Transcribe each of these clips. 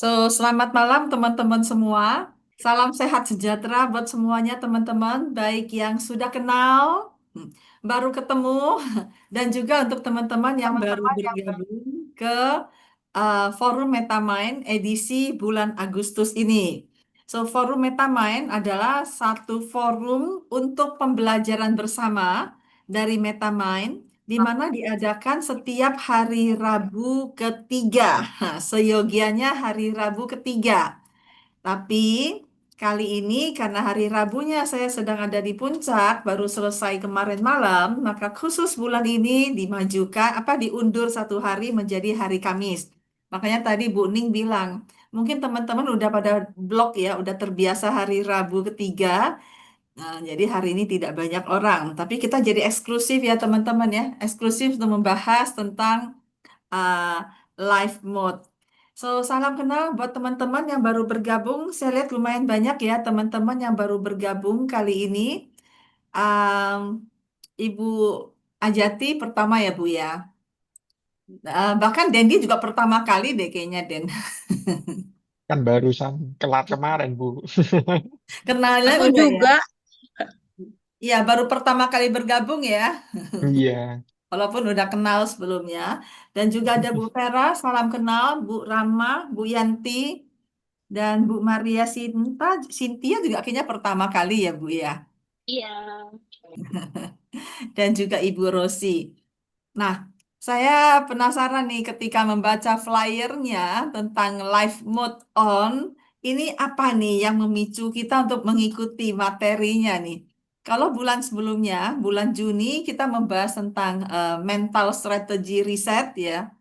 Selamat malam teman-teman semua. Salam sehat sejahtera buat semuanya teman-teman, baik yang sudah kenal, hmm, baru ketemu, dan juga untuk teman-teman yang baru bergabung ke Forum Metamind edisi bulan Agustus ini. Forum Metamind adalah satu forum untuk pembelajaran bersama dari Metamind, di mana diadakan setiap hari Rabu ketiga. Nah, seyogianya hari Rabu ketiga. Tapi kali ini karena hari Rabunya saya sedang ada di puncak, baru selesai kemarin malam, maka khusus bulan ini dimajukan, diundur satu hari menjadi hari Kamis. Makanya tadi Bu Ning bilang, mungkin teman-teman udah pada blok ya, udah terbiasa hari Rabu ketiga. Nah, jadi hari ini tidak banyak orang, tapi kita jadi eksklusif ya teman-teman ya, eksklusif untuk membahas tentang uh, live mode. Salam kenal buat teman-teman yang baru bergabung. Saya lihat lumayan banyak ya teman-teman yang baru bergabung kali ini. Um, Ibu Ajati pertama ya Bu ya. Bahkan Dendi juga pertama kali deh kayaknya Den. Kan barusan kelar kemarin, Bu. Kenalnya Aku udah ya. juga. Iya, baru pertama kali bergabung ya. Iya. Walaupun udah kenal sebelumnya. Dan juga ada Bu Vera, salam kenal, Bu Rama, Bu Yanti, dan Bu Maria Sintia juga kayaknya pertama kali ya Bu ya. Iya. Dan juga Ibu Rosi. Nah, saya penasaran nih ketika membaca flyernya tentang live mode on, ini apa nih yang memicu kita untuk mengikuti materinya nih? Kalau bulan sebelumnya, bulan Juni, kita membahas tentang mental strategy reset ya.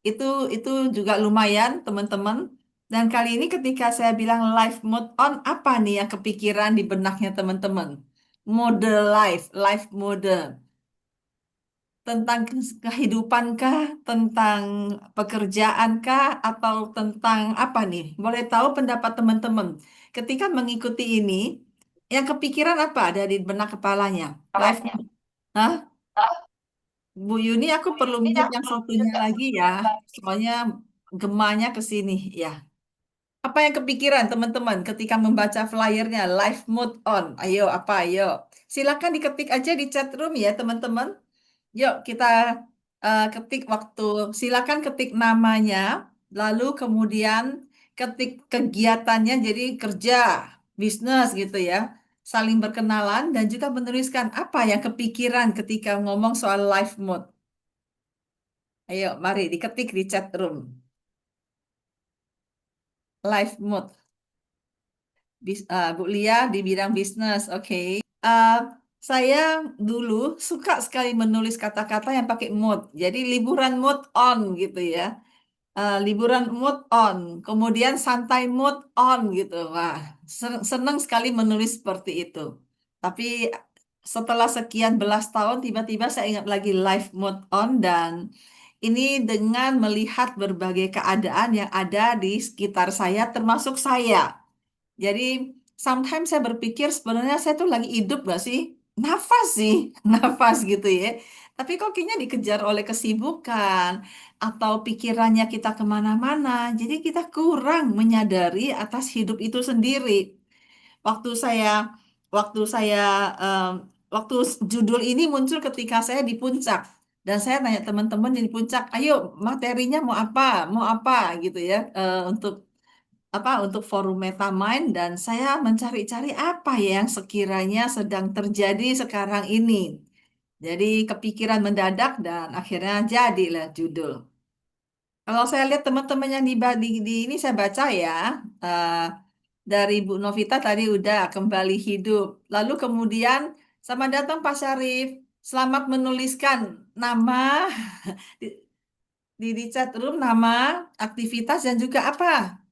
Itu itu juga lumayan, teman-teman. Dan kali ini ketika saya bilang live mode on, apa nih yang kepikiran di benaknya teman-teman? Mode live mode. Tentang kehidupankah, tentang pekerjaankah, atau tentang apa nih? Boleh tahu pendapat teman-teman. Ketika mengikuti ini, yang kepikiran apa ada di benak kepalanya? Live mode. Hah? Bu Yuni, aku perlu mute yang satunya lagi ya. Soalnya gemanya ke sini ya. Apa yang kepikiran teman-teman ketika membaca flyernya live mode on? Ayo, apa ayo? Silakan diketik aja di chat room ya teman-teman. Yuk kita ketik waktu. Silakan ketik namanya, lalu kemudian ketik kegiatannya jadi kerja, bisnis gitu ya. Saling berkenalan dan juga menuliskan apa yang kepikiran ketika ngomong soal live mode. Ayo, mari diketik di chat room. Live mode. Bu Lia di bidang bisnis, oke. Eh, saya dulu suka sekali menulis kata-kata yang pakai mood. Jadi liburan mood on gitu ya. Liburan mood on, kemudian santai mood on gitu. Wah, senang sekali menulis seperti itu. Tapi setelah sekian belas tahun, tiba-tiba saya ingat lagi live mode on dan ini dengan melihat berbagai keadaan yang ada di sekitar saya, termasuk saya. Jadi, sometimes saya berpikir sebenarnya saya tuh lagi hidup gak sih? Nafas sih, nafas gitu ya. Tapi kok kayaknya dikejar oleh kesibukan atau pikirannya kita kemana-mana. Jadi kita kurang menyadari atas hidup itu sendiri. Waktu saya, waktu saya, em, waktu judul ini muncul ketika saya di puncak. Dan saya tanya teman-teman yang di puncak, ayo materinya mau apa gitu ya, untuk forum MetaMind dan saya mencari-cari apa ya yang sekiranya sedang terjadi sekarang ini. Jadi kepikiran mendadak dan akhirnya jadilah judul. Kalau saya lihat teman-teman yang di ini saya baca ya, eh, dari Bu Novita tadi udah kembali hidup. Lalu kemudian sama datang Pak Syarif, selamat menuliskan nama di, di chat room, nama, aktivitas, dan juga apa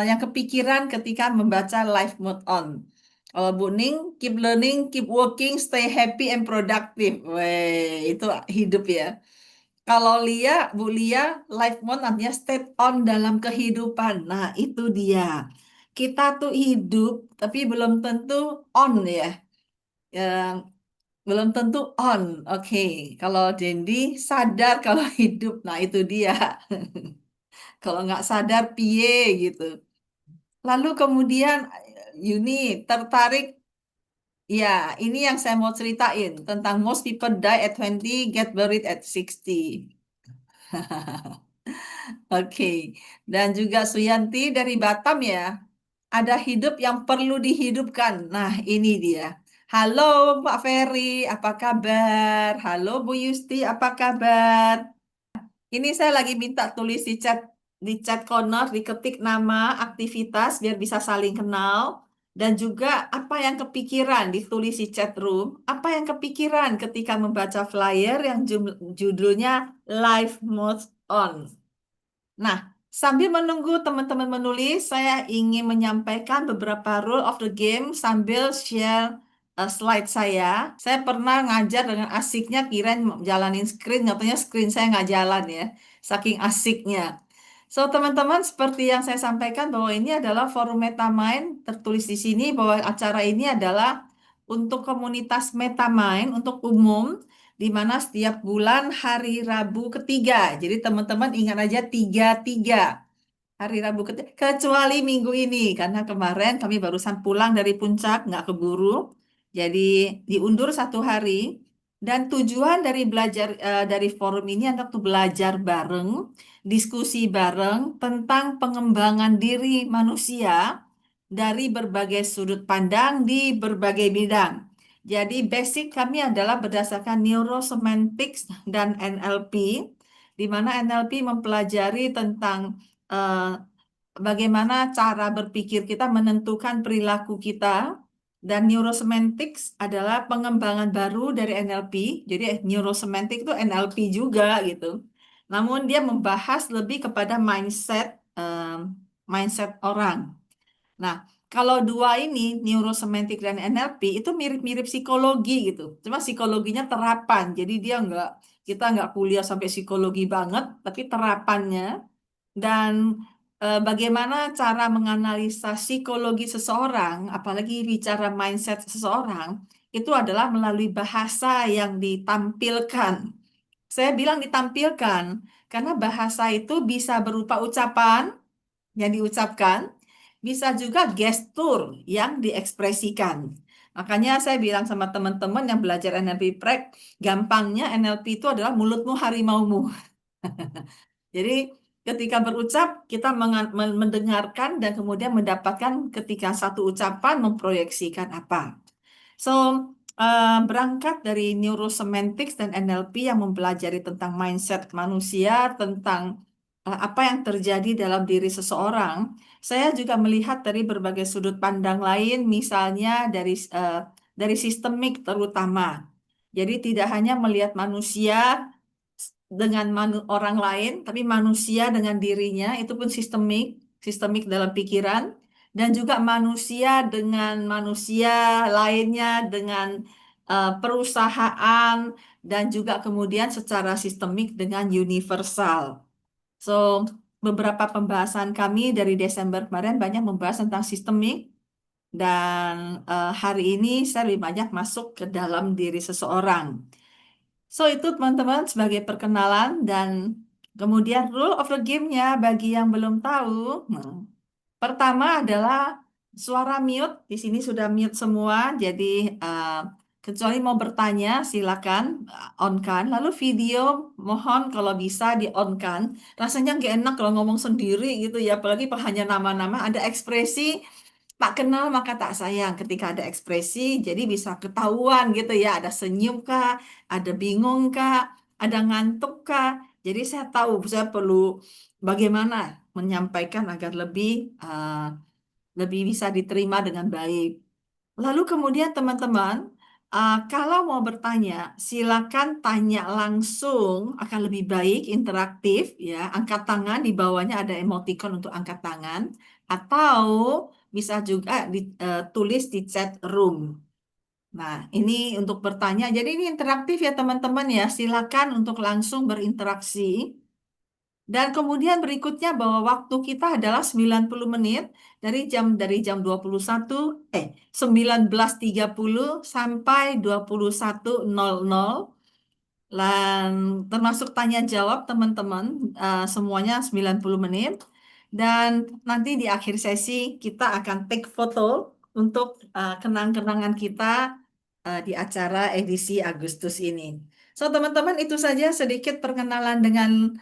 yang kepikiran ketika membaca live mode on. Kalau Bu Ning, keep learning, keep working, stay happy and productive. Weh, itu hidup ya. Kalau Bu Lia, live mode artinya stay on dalam kehidupan. Nah, itu dia. Kita tuh hidup, tapi belum tentu on ya. Yang belum tentu on. Oke, kalau Dendi sadar kalau hidup, nah itu dia. Kalau nggak sadar, piye gitu. Lalu kemudian Yuni tertarik, ya ini yang saya mau ceritain tentang most people die at 20, get buried at 60. Oke, dan juga Suyanti dari Batam ya, ada hidup yang perlu dihidupkan. Nah, ini dia. Halo Pak Ferry, apa kabar? Halo Bu Yusti, apa kabar? Ini saya lagi minta tulis di chat corner, diketik nama, aktivitas biar bisa saling kenal, dan juga apa yang kepikiran ditulis di chat room, apa yang kepikiran ketika membaca flyer yang judulnya Live Mode On. Nah, sambil menunggu teman-teman menulis, saya ingin menyampaikan beberapa rule of the game sambil share slide saya. Saya pernah ngajar dengan asiknya, kirain jalanin screen, nyatanya screen saya nggak jalan ya, saking asiknya. So, teman-teman, seperti yang saya sampaikan bahwa ini adalah forum MetaMind, tertulis di sini bahwa acara ini adalah untuk komunitas MetaMind, untuk umum, di mana setiap bulan hari Rabu ketiga. Jadi teman-teman ingat aja tiga tiga hari Rabu ketiga, kecuali minggu ini karena kemarin kami barusan pulang dari puncak nggak keburu, jadi diundur 1 hari. Dan tujuan dari dari forum ini adalah untuk belajar bareng, diskusi bareng tentang pengembangan diri manusia dari berbagai sudut pandang di berbagai bidang. Jadi basic kami adalah berdasarkan neurosemantics dan NLP, di mana NLP mempelajari tentang eh, bagaimana cara berpikir kita menentukan perilaku kita, dan neurosemantics adalah pengembangan baru dari NLP. Jadi neurosemantik itu NLP juga gitu. Namun dia membahas lebih kepada mindset orang. Nah, kalau dua ini, neurosemantik dan NLP, itu mirip-mirip psikologi gitu. Cuma psikologinya terapan. Jadi kita nggak kuliah sampai psikologi banget, tapi terapannya dan bagaimana cara menganalisa psikologi seseorang, apalagi bicara mindset seseorang, itu adalah melalui bahasa yang ditampilkan. Saya bilang ditampilkan, karena bahasa itu bisa berupa ucapan yang diucapkan, bisa juga gestur yang diekspresikan. Makanya saya bilang sama teman-teman yang belajar NLP Prek, gampangnya NLP itu adalah mulutmu harimaumu. Jadi ketika berucap, kita mendengarkan dan kemudian mendapatkan ketika satu ucapan memproyeksikan apa. So, berangkat dari neurosemantics dan NLP yang mempelajari tentang mindset manusia, tentang apa yang terjadi dalam diri seseorang, saya juga melihat dari berbagai sudut pandang lain, misalnya dari sistemik terutama. Jadi tidak hanya melihat manusia dengan orang lain, tapi manusia dengan dirinya, itu pun sistemik dalam pikiran, dan juga manusia dengan manusia lainnya, dengan perusahaan, dan juga kemudian secara sistemik dengan universal. So, beberapa pembahasan kami dari Desember kemarin banyak membahas tentang sistemik, dan hari ini saya lebih banyak masuk ke dalam diri seseorang. So, itu teman-teman sebagai perkenalan, dan kemudian rule of the game-nya bagi yang belum tahu. Nah, pertama adalah suara mute. Di sini sudah mute semua, jadi kecuali mau bertanya silakan on-kan. Lalu video mohon kalau bisa di-on-kan. Rasanya nggak enak kalau ngomong sendiri gitu ya, apalagi hanya nama-nama, ada ekspresi tak kenal maka tak sayang ketika ada ekspresi, jadi bisa ketahuan gitu ya, ada senyum kah, ada bingung kah, ada ngantuk kah. Jadi saya tahu saya perlu bagaimana menyampaikan agar lebih bisa diterima dengan baik. Lalu kemudian teman-teman, kalau mau bertanya, silakan tanya langsung, akan lebih baik, interaktif ya. Angkat tangan, di bawahnya ada emoticon untuk angkat tangan, atau bisa juga ditulis di chat room. Nah, ini untuk bertanya. Jadi ini interaktif ya teman-teman ya. Silakan untuk langsung berinteraksi. Dan kemudian berikutnya bahwa waktu kita adalah 90 menit dari jam 19.30 sampai 21.00. Dan termasuk tanya jawab teman-teman, semuanya 90 menit. Dan nanti di akhir sesi kita akan take foto untuk kenang-kenangan kita di acara edisi Agustus ini. So, teman-teman, itu saja sedikit perkenalan dengan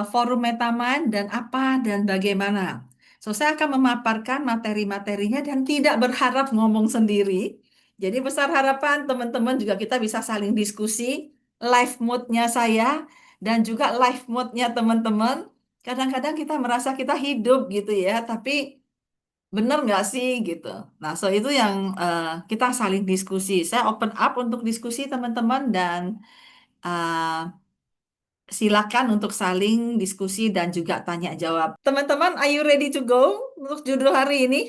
forum Metamind dan apa dan bagaimana. So, saya akan memaparkan materi-materinya dan tidak berharap ngomong sendiri. Jadi, besar harapan teman-teman juga kita bisa saling diskusi, live mode-nya saya dan juga live mode-nya teman-teman. Kadang-kadang kita merasa kita hidup gitu ya, tapi bener nggak sih gitu. Nah, so itu yang kita saling diskusi. Saya open up untuk diskusi teman-teman dan uh, silakan untuk saling diskusi dan juga tanya jawab. Teman-teman, are you ready to go untuk judul hari ini?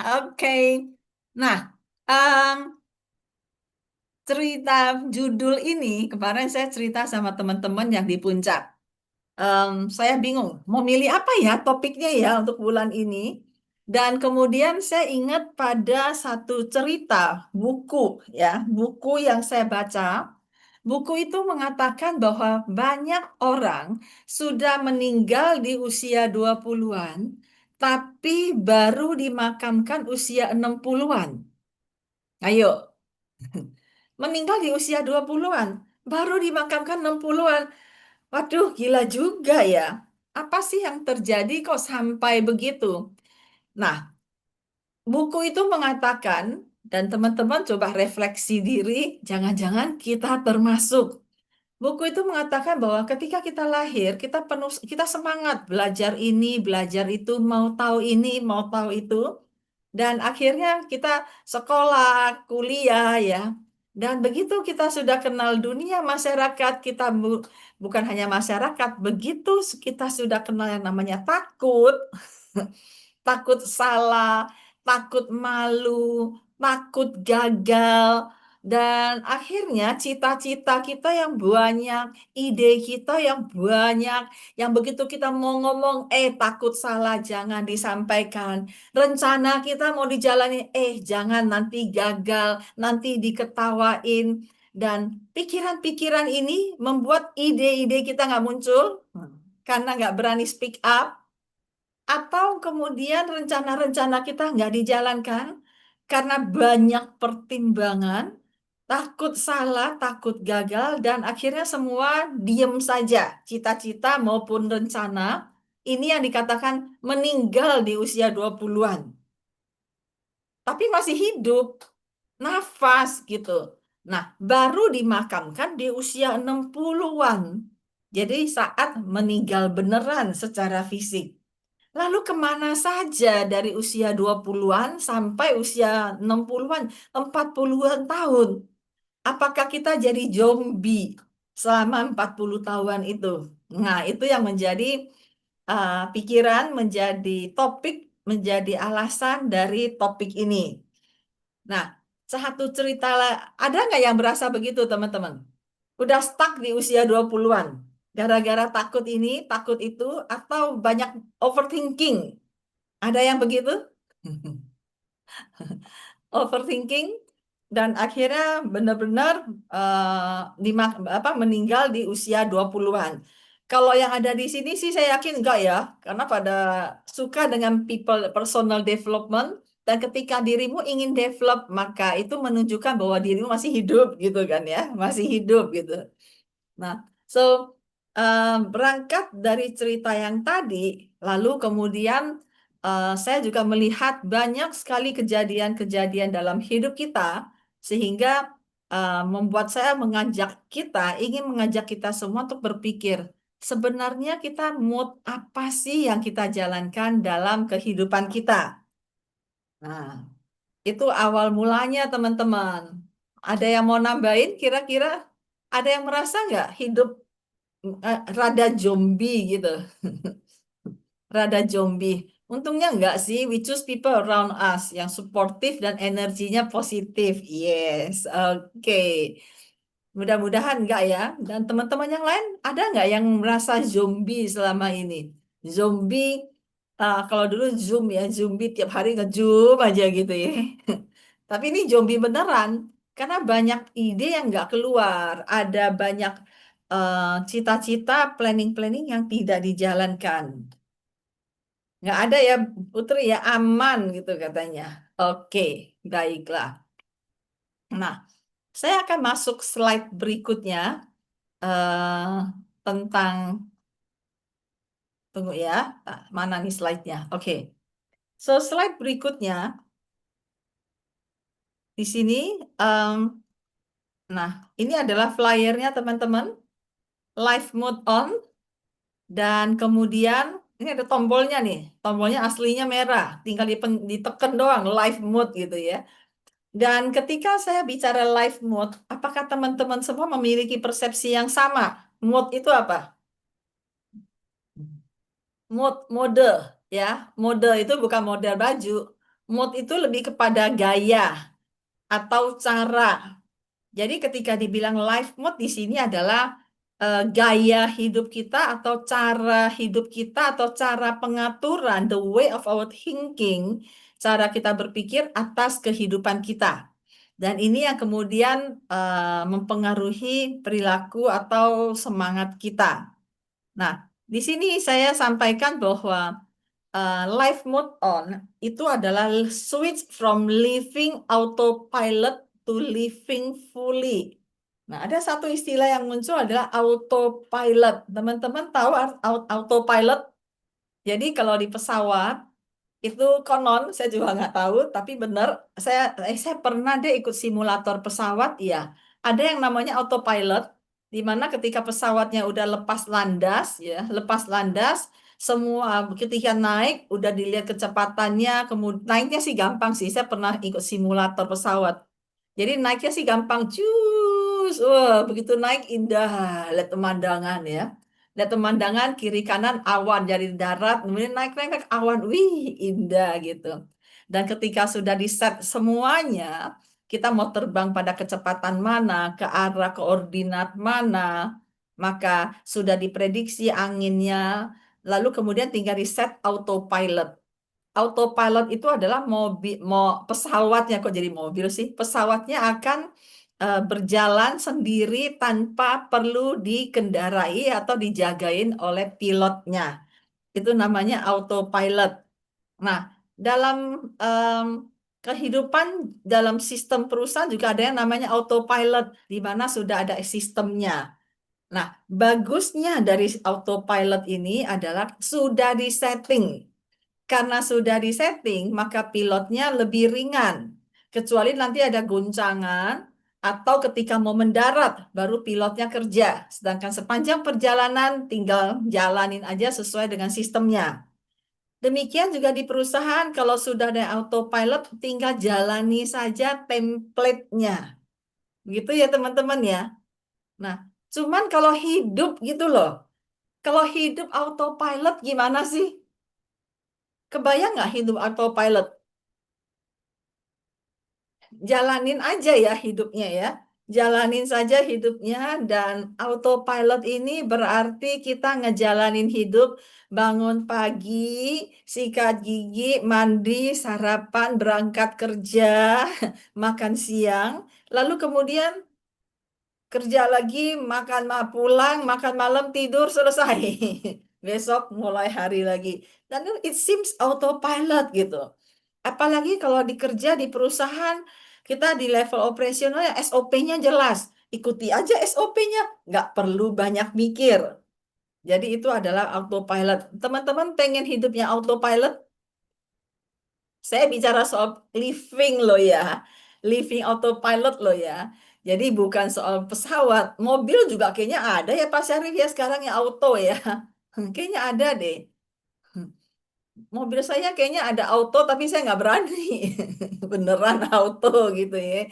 Oke. Nah, um, cerita judul ini kemarin saya cerita sama teman-teman yang di puncak. Saya bingung mau milih apa ya topiknya ya untuk bulan ini. Dan kemudian saya ingat pada satu cerita buku ya, buku yang saya baca. Buku itu mengatakan bahwa banyak orang sudah meninggal di usia 20-an, tapi baru dimakamkan usia 60-an. Ayo, meninggal di usia 20-an, baru dimakamkan 60-an. Waduh, gila juga ya. Apa sih yang terjadi kok sampai begitu? Nah, buku itu mengatakan, dan teman-teman coba refleksi diri, jangan-jangan kita termasuk. Buku itu mengatakan bahwa ketika kita lahir, kita penuh, kita semangat belajar ini, belajar itu, mau tahu ini, mau tahu itu. Dan akhirnya kita sekolah, kuliah ya. Dan begitu kita sudah kenal dunia masyarakat, kita bukan hanya masyarakat, begitu kita sudah kenal yang namanya takut, takut salah, takut malu, takut gagal, dan akhirnya cita-cita kita yang banyak, ide kita yang banyak, yang begitu kita mau ngomong, takut salah, jangan disampaikan. Rencana kita mau dijalani, jangan nanti gagal, nanti diketawain. Dan pikiran-pikiran ini membuat ide-ide kita nggak muncul, karena nggak berani speak up, atau kemudian rencana-rencana kita nggak dijalankan karena banyak pertimbangan, takut salah, takut gagal, dan akhirnya semua diem saja. Cita-cita maupun rencana, ini yang dikatakan meninggal di usia 20-an. Tapi masih hidup, nafas gitu. Nah, baru dimakamkan di usia 60-an. Jadi saat meninggal beneran secara fisik. Lalu kemana saja dari usia 20-an sampai usia 60-an, 40-an tahun? Apakah kita jadi zombie selama 40 tahun itu? Nah, itu yang menjadi pikiran, menjadi topik, menjadi alasan dari topik ini. Nah, satu cerita, ada nggak yang berasa begitu, teman-teman? Udah stuck di usia 20-an. Gara-gara takut ini, takut itu, atau banyak overthinking. Ada yang begitu? Overthinking dan akhirnya benar-benar meninggal di usia 20-an. Kalau yang ada di sini sih saya yakin enggak ya, karena pada suka dengan people personal development dan ketika dirimu ingin develop maka itu menunjukkan bahwa dirimu masih hidup gitu kan ya, masih hidup gitu. Nah, so berangkat dari cerita yang tadi, lalu kemudian saya juga melihat banyak sekali kejadian-kejadian dalam hidup kita, sehingga membuat saya ingin mengajak kita semua untuk berpikir, sebenarnya kita mood apa sih yang kita jalankan dalam kehidupan kita? Nah, itu awal mulanya teman-teman. Ada yang mau nambahin kira-kira? Ada yang merasa nggak hidup rada zombie gitu, rada zombie. Untungnya enggak sih, we choose people around us yang suportif dan energinya positif. Yes, oke. Mudah-mudahan enggak ya. Dan teman-teman yang lain, ada enggak yang merasa zombie selama ini? Zombie, kalau dulu Zoom ya, zombie tiap hari nge-zoom aja gitu ya. Tapi ini zombie beneran. Karena banyak ide yang nggak keluar, ada banyak cita-cita, planning-planning yang tidak dijalankan. Nggak ada ya, Putri ya, aman gitu katanya. Oke, baiklah. Nah, saya akan masuk slide berikutnya eh, tentang, tunggu ya, mana nih slide-nya? Oke, so slide berikutnya di sini, em, nah ini adalah flyernya teman-teman, live mode on, dan kemudian ini ada tombolnya nih, tombolnya aslinya merah, tinggal ditekan doang, live mode gitu ya. Dan ketika saya bicara live mode, apakah teman-teman semua memiliki persepsi yang sama? Mode itu apa? Mode ya. Mode itu bukan model baju. Mode itu lebih kepada gaya atau cara. Jadi ketika dibilang life mode di sini adalah gaya hidup kita atau cara hidup kita atau cara pengaturan, the way of our thinking, cara kita berpikir atas kehidupan kita. Dan ini yang kemudian mempengaruhi perilaku atau semangat kita. Nah, di sini saya sampaikan bahwa live mode on itu adalah switch from living autopilot to living fully. Nah, ada satu istilah yang muncul adalah autopilot. Teman-teman tahu autopilot? Jadi kalau di pesawat itu konon saya juga nggak tahu, tapi benar saya pernah deh ikut simulator pesawat, ya. Ada yang namanya autopilot, di mana ketika pesawatnya udah lepas landas, ya, lepas landas, semua ketika naik udah dilihat kecepatannya, kemudian naiknya sih gampang sih. Saya pernah ikut simulator pesawat. Jadi naiknya sih gampang, cus, wah begitu naik indah, lihat pemandangan ya. Lihat pemandangan kiri kanan awan dari darat, kemudian naik awan, wih indah gitu. Dan ketika sudah di set semuanya, kita mau terbang pada kecepatan mana, ke arah koordinat mana, maka sudah diprediksi anginnya, lalu kemudian tinggal di set autopilot. Autopilot itu adalah mobil, pesawatnya kok jadi mobil sih? Pesawatnya akan berjalan sendiri tanpa perlu dikendarai atau dijagain oleh pilotnya. Itu namanya autopilot. Nah, dalam em, kehidupan dalam sistem perusahaan juga ada yang namanya autopilot, di mana sudah ada sistemnya. Nah, bagusnya dari autopilot ini adalah sudah disetting. Karena sudah disetting, maka pilotnya lebih ringan. Kecuali nanti ada guncangan atau ketika mau mendarat, baru pilotnya kerja. Sedangkan sepanjang perjalanan tinggal jalanin aja sesuai dengan sistemnya. Demikian juga di perusahaan, kalau sudah ada autopilot, tinggal jalani saja template-nya. Begitu ya teman-teman ya. Nah, cuman kalau hidup gitu loh. Kalau hidup autopilot gimana sih? Kebayang nggak hidup autopilot? Jalanin aja ya hidupnya ya. Jalanin saja hidupnya, dan autopilot ini berarti kita ngejalanin hidup, bangun pagi, sikat gigi, mandi, sarapan, berangkat kerja, makan siang, lalu kemudian kerja lagi, pulang, makan malam, tidur, selesai. Besok mulai hari lagi. Dan it seems autopilot gitu. Apalagi kalau dikerja di perusahaan, kita di level operasional ya SOP-nya jelas. Ikuti aja SOP-nya, nggak perlu banyak mikir. Jadi itu adalah autopilot. Teman-teman pengen hidupnya autopilot? Saya bicara soal living loh ya. Living autopilot loh ya. Jadi bukan soal pesawat. Mobil juga kayaknya ada ya Pak Syarif ya sekarang ya auto ya. Kayaknya ada deh. Mobil saya kayaknya ada auto tapi saya nggak berani. Beneran auto gitu ya.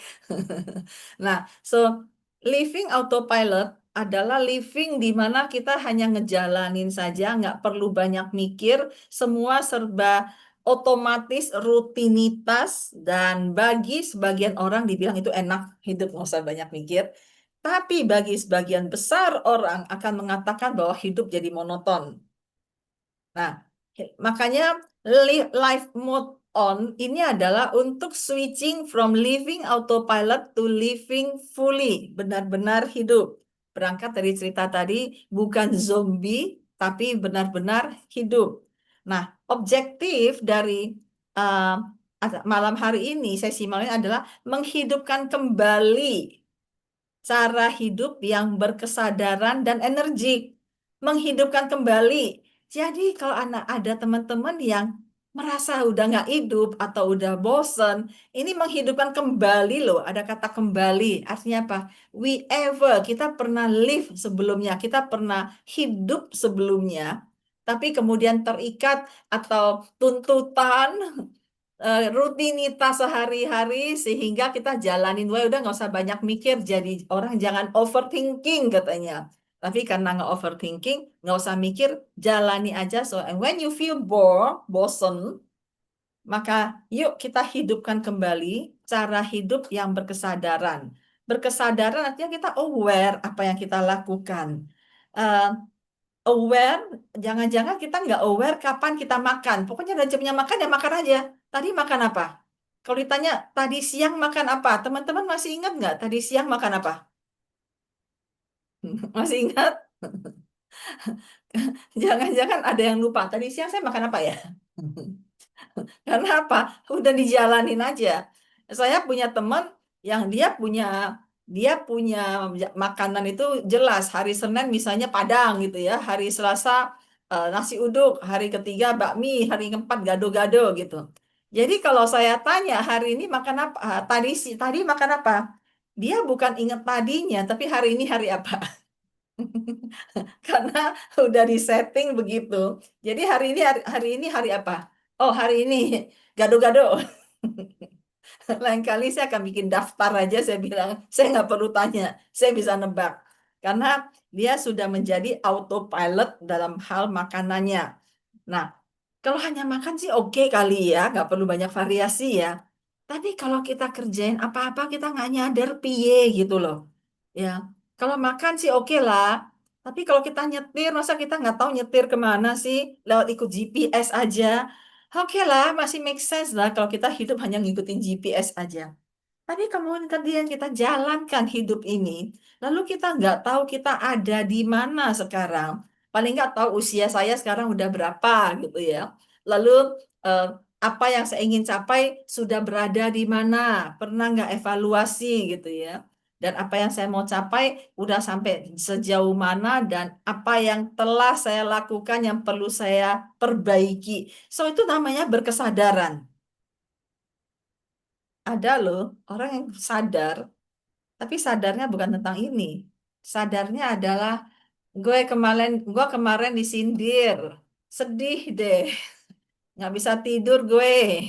Nah, so living autopilot adalah living di mana kita hanya ngejalanin saja, nggak perlu banyak mikir, semua serba otomatis, rutinitas, dan bagi sebagian orang dibilang itu enak, hidup nggak usah banyak mikir. Tapi bagi sebagian besar orang akan mengatakan bahwa hidup jadi monoton. Nah, makanya life mode on ini adalah untuk switching from living autopilot to living fully, benar-benar hidup. Berangkat dari cerita tadi, bukan zombie, tapi benar-benar hidup. Nah, objektif dari uh, malam hari ini, sesi malam ini adalah menghidupkan kembali cara hidup yang berkesadaran dan energik, menghidupkan kembali. Jadi kalau anak ada teman-teman yang merasa udah nggak hidup atau udah bosen, ini menghidupkan kembali loh. Ada kata kembali, artinya apa? We ever, kita pernah live sebelumnya, kita pernah hidup sebelumnya, tapi kemudian terikat atau tuntutan rutinitas sehari-hari sehingga kita jalanin, wah udah nggak usah banyak mikir, jadi orang jangan overthinking katanya. Tapi karena nggak overthinking, nggak usah mikir, jalani aja. So and when you feel bored, bosen, maka yuk kita hidupkan kembali cara hidup yang berkesadaran. Berkesadaran artinya kita aware apa yang kita lakukan. Eh, Aware, jangan-jangan kita nggak aware kapan kita makan. Pokoknya udah jamnya makan ya makan aja. Tadi makan apa? Kalau ditanya tadi siang makan apa? Teman-teman masih ingat nggak tadi siang makan apa? Masih ingat? Jangan-jangan ada yang lupa. Tadi siang saya makan apa ya? Karena apa? Udah dijalanin aja. Saya punya teman yang dia punya makanan itu jelas. Hari Senin misalnya Padang gitu ya, hari Selasa nasi uduk, hari ketiga bakmi, hari keempat gado-gado gitu. Jadi kalau saya tanya hari ini makan apa? Tadi makan apa? Dia bukan ingat tadinya, tapi hari ini hari apa? Karena udah disetting begitu. Jadi hari ini hari apa? Oh, hari ini gado-gado. Lain kali saya akan bikin daftar aja, saya bilang, saya nggak perlu tanya, saya bisa nebak. Karena dia sudah menjadi autopilot dalam hal makanannya. Nah, kalau hanya makan sih oke kali ya, nggak perlu banyak variasi ya. Tapi kalau kita kerjain apa-apa, kita nggak nyadar piye gitu loh. Ya, kalau makan sih oke lah. Tapi kalau kita nyetir, masa kita nggak tahu nyetir kemana sih? Lewat ikut GPS aja. Oke lah, masih make sense lah kalau kita hidup hanya ngikutin GPS aja. Tapi kemudian kita jalankan hidup ini, lalu kita nggak tahu kita ada di mana sekarang. Paling nggak tahu usia saya sekarang udah berapa gitu ya. Lalu eh, apa yang saya ingin capai sudah berada di mana, pernah nggak evaluasi gitu ya. Dan apa yang saya mau capai udah sampai sejauh mana dan apa yang telah saya lakukan yang perlu saya perbaiki. So itu namanya berkesadaran. Ada loh orang yang sadar, tapi sadarnya bukan tentang ini. Sadarnya adalah gue kemarin disindir, sedih deh, nggak bisa tidur gue.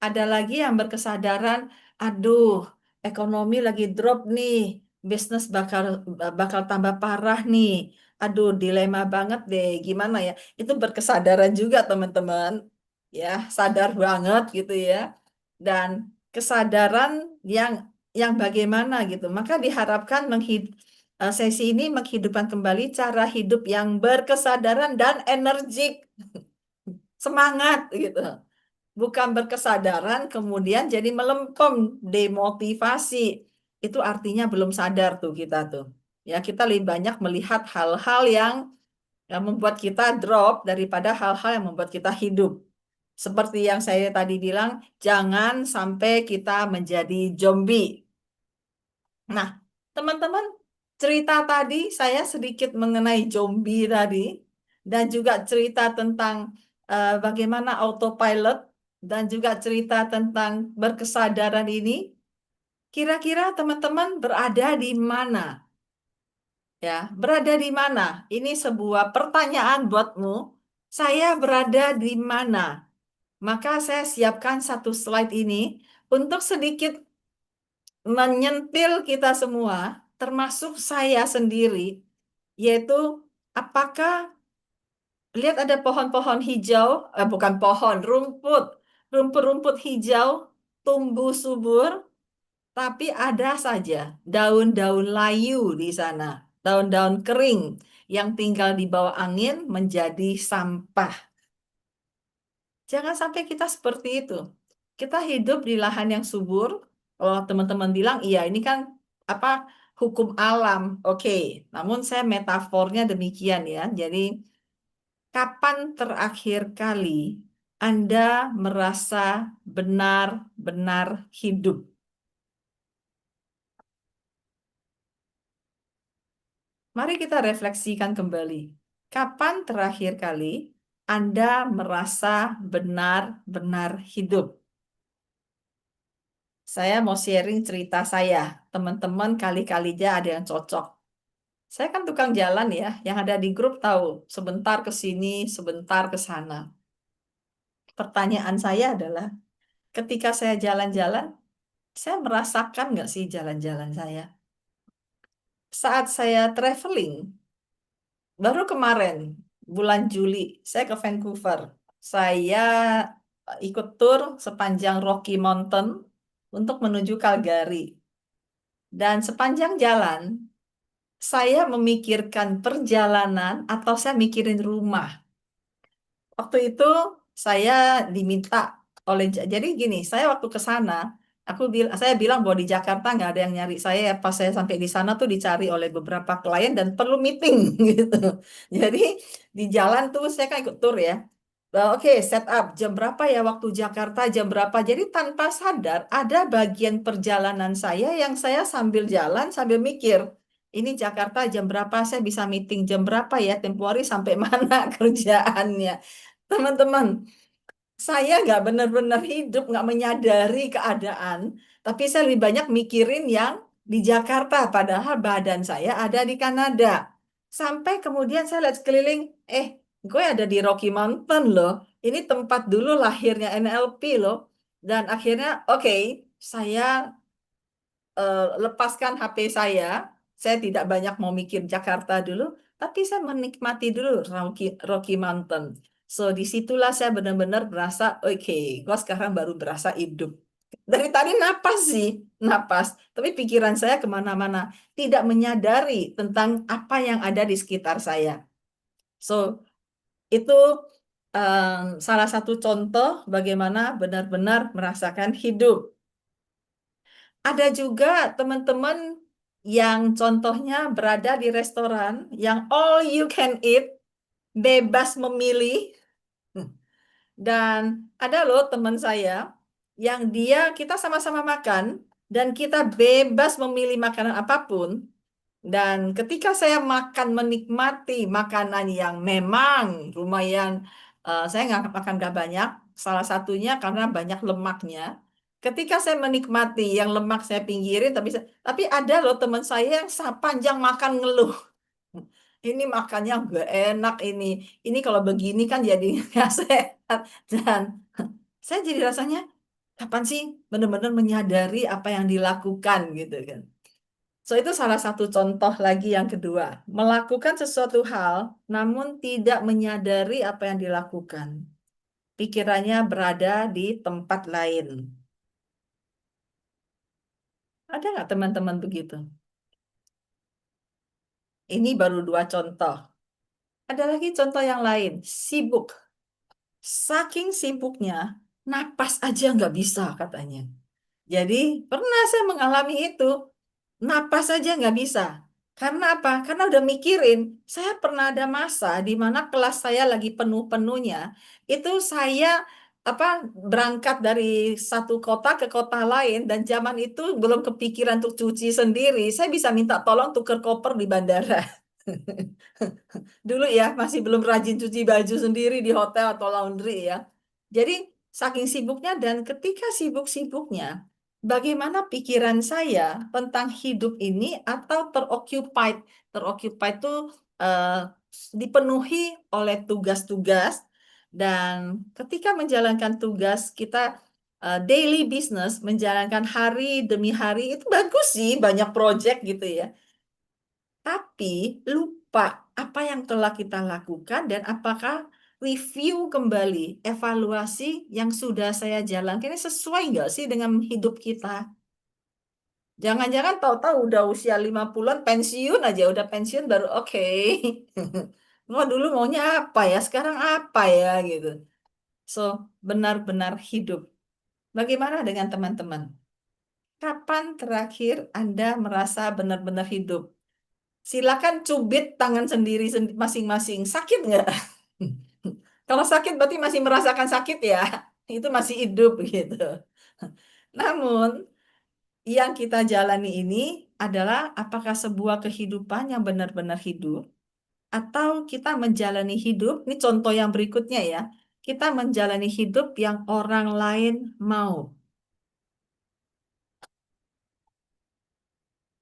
Ada lagi yang berkesadaran, aduh, ekonomi lagi drop nih, bisnis bakal bakal tambah parah nih. Aduh, dilema banget deh, gimana ya? Itu berkesadaran juga teman-teman, ya, sadar banget gitu ya. Dan kesadaran yang yang bagaimana gitu. Maka diharapkan sesi ini menghidupkan kembali cara hidup yang berkesadaran dan energik, semangat gitu. Bukan berkesadaran kemudian jadi melempem, demotivasi. Itu artinya belum sadar tuh kita tuh. Ya, kita lebih banyak melihat hal-hal yang membuat kita drop daripada hal-hal yang membuat kita hidup. Seperti yang saya tadi bilang, jangan sampai kita menjadi zombie. Nah, teman-teman, cerita tadi saya sedikit mengenai zombie tadi dan juga cerita tentang bagaimana autopilot dan juga cerita tentang berkesadaran ini. Kira-kira teman-teman berada di mana? Ya, berada di mana? Ini sebuah pertanyaan buatmu. Saya berada di mana? Maka saya siapkan satu slide ini untuk sedikit menyentil kita semua, termasuk saya sendiri, yaitu apakah lihat ada pohon-pohon hijau, bukan pohon, rumput-rumput hijau tumbuh subur, tapi ada saja daun-daun layu di sana, daun-daun kering yang tinggal di bawah angin menjadi sampah. Jangan sampai kita seperti itu. Kita hidup di lahan yang subur. Kalau teman-teman bilang, iya ini kan apa hukum alam. Oke, namun saya metafornya demikian ya. Jadi, kapan terakhir kali Anda merasa benar-benar hidup? Mari kita refleksikan kembali. Kapan terakhir kali Anda merasa benar-benar hidup? Saya mau sharing cerita saya. Teman-teman kali-kalinya ada yang cocok. Saya kan tukang jalan ya, yang ada di grup tahu. Sebentar ke sini, sebentar ke sana. Pertanyaan saya adalah, ketika saya jalan-jalan, saya merasakan nggak sih jalan-jalan saya? Saat saya traveling, baru kemarin, bulan Juli, saya ke Vancouver. Saya ikut tur sepanjang Rocky Mountain untuk menuju Calgary. Dan sepanjang jalan, saya memikirkan perjalanan atau saya mikirin rumah. Waktu itu saya diminta oleh, jadi gini, saya waktu ke sana, saya bilang bahwa di Jakarta nggak ada yang nyari saya. Pas saya sampai di sana tuh dicari oleh beberapa klien dan perlu meeting gitu. Jadi di jalan tuh saya kan ikut tur ya. Oke, set up jam berapa ya waktu Jakarta jam berapa. Jadi tanpa sadar ada bagian perjalanan saya yang saya sambil jalan sambil mikir. Ini Jakarta jam berapa saya bisa meeting jam berapa ya tempo hari sampai mana kerjaannya. Teman-teman, saya nggak benar-benar hidup, nggak menyadari keadaan, tapi saya lebih banyak mikirin yang di Jakarta, padahal badan saya ada di Kanada. Sampai kemudian saya lihat sekeliling, gue ada di Rocky Mountain loh. Ini tempat dulu lahirnya NLP loh. Dan akhirnya, oke, saya lepaskan HP saya. Saya tidak banyak mau mikir Jakarta dulu, tapi saya menikmati dulu Rocky Mountain. So, disitulah saya benar-benar berasa, oke, gua sekarang baru berasa hidup. Dari tadi napas sih, napas. Tapi pikiran saya kemana-mana. Tidak menyadari tentang apa yang ada di sekitar saya. So, itu salah satu contoh bagaimana benar-benar merasakan hidup. Ada juga teman-teman yang contohnya berada di restoran yang all you can eat, bebas memilih. Dan ada loh teman saya yang kita sama-sama makan dan kita bebas memilih makanan apapun. Dan ketika saya makan menikmati makanan yang memang lumayan, saya nggak makan nggak banyak, salah satunya karena banyak lemaknya. Ketika saya menikmati yang lemak saya pinggirin, tapi ada loh teman saya yang sepanjang makan ngeluh. Ini makannya nggak enak ini. Ini kalau begini kan jadi nggak sehat. Dan saya jadi rasanya kapan sih benar-benar menyadari apa yang dilakukan gitu kan. So, itu salah satu contoh lagi yang kedua. Melakukan sesuatu hal, namun tidak menyadari apa yang dilakukan. Pikirannya berada di tempat lain. Ada nggak teman-teman begitu? Ini baru dua contoh. Ada lagi contoh yang lain. Sibuk. Saking sibuknya, napas aja nggak bisa katanya. Jadi, pernah saya mengalami itu. Napas aja nggak bisa. Karena apa? Karena udah mikirin. Saya pernah ada masa di mana kelas saya lagi penuh-penuhnya. Itu saya apa berangkat dari satu kota ke kota lain dan zaman itu belum kepikiran untuk cuci sendiri. Saya bisa minta tolong tuker koper di bandara. Dulu ya, masih belum rajin cuci baju sendiri di hotel atau laundry ya. Jadi, saking sibuknya dan ketika sibuk-sibuknya, bagaimana pikiran saya tentang hidup ini atau teroccupied. Teroccupied itu eh, dipenuhi oleh tugas-tugas dan ketika menjalankan tugas kita daily business, menjalankan hari demi hari itu bagus sih, banyak project gitu ya. Tapi lupa apa yang telah kita lakukan dan apakah review kembali, evaluasi yang sudah saya jalankan ini sesuai nggak sih dengan hidup kita? Jangan-jangan tahu-tahu udah usia 50-an pensiun aja, udah pensiun baru oke. Mau dulu maunya apa ya, sekarang apa ya gitu. So, benar-benar hidup. Bagaimana dengan teman-teman? Kapan terakhir Anda merasa benar-benar hidup? Silakan cubit tangan sendiri masing-masing. Sakit nggak? Kalau sakit berarti masih merasakan sakit ya. Itu masih hidup gitu. Namun, yang kita jalani ini adalah apakah sebuah kehidupan yang benar-benar hidup atau kita menjalani hidup, ini contoh yang berikutnya ya. Kita menjalani hidup yang orang lain mau,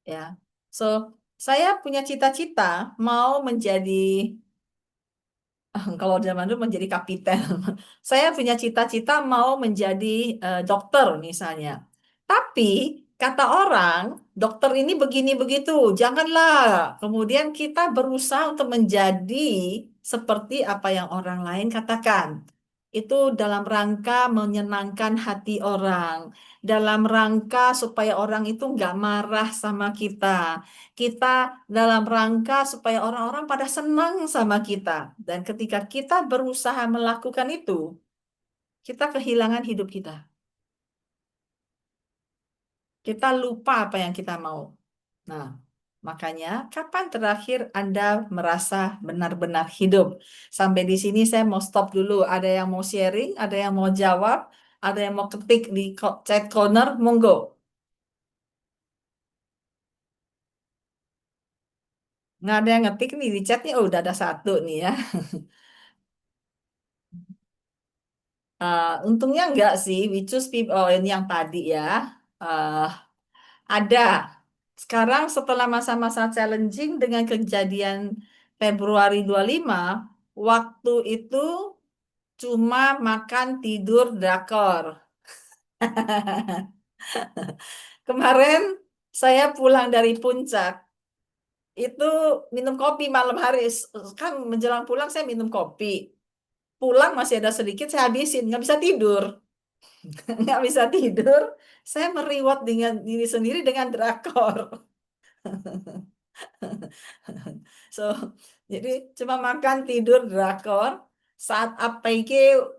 ya. So, saya punya cita-cita mau menjadi kalau zaman dulu menjadi kapiten. Saya punya cita-cita mau menjadi dokter misalnya. Tapi kata orang, dokter ini begini begitu. Janganlah. Kemudian kita berusaha untuk menjadi seperti apa yang orang lain katakan. Itu dalam rangka menyenangkan hati orang. Dalam rangka supaya orang itu nggak marah sama kita. Kita dalam rangka supaya orang-orang pada senang sama kita. Dan ketika kita berusaha melakukan itu, kita kehilangan hidup kita. Kita lupa apa yang kita mau. Nah, makanya kapan terakhir Anda merasa benar-benar hidup? Sampai di sini saya mau stop dulu. Ada yang mau sharing, ada yang mau jawab, ada yang mau ketik di chat corner, monggo. Nggak ada yang ngetik nih di chatnya, oh udah ada satu nih ya. Untungnya enggak sih, we choose people, oh ini yang tadi ya. Eh, ada. Sekarang setelah masa-masa challenging dengan kejadian Februari 25, waktu itu cuma makan tidur drakor. Kemarin saya pulang dari puncak, itu minum kopi malam hari. Kan menjelang pulang saya minum kopi. Pulang masih ada sedikit, saya habisin, nggak bisa tidur. Nggak bisa tidur, saya meriwat dengan diri sendiri dengan drakor. So, jadi cuma makan tidur drakor. Saat APG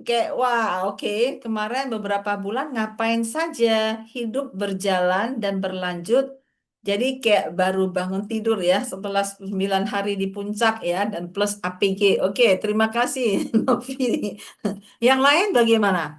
kayak wah oke, kemarin beberapa bulan ngapain saja hidup berjalan dan berlanjut. Jadi kayak baru bangun tidur ya setelah 9 hari di puncak ya dan plus APG. Oke, terima kasih Novi. Yang lain bagaimana?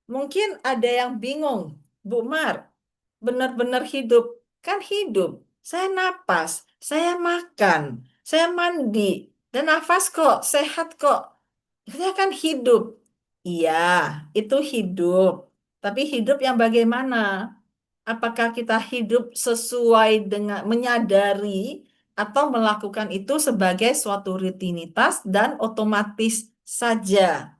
Mungkin ada yang bingung, Bu Mar, benar-benar hidup. Kan hidup. Saya napas, saya makan, saya mandi, dan nafas kok, sehat kok. Itu kan hidup. Iya, itu hidup. Tapi hidup yang bagaimana? Apakah kita hidup sesuai dengan menyadari atau melakukan itu sebagai suatu rutinitas dan otomatis saja?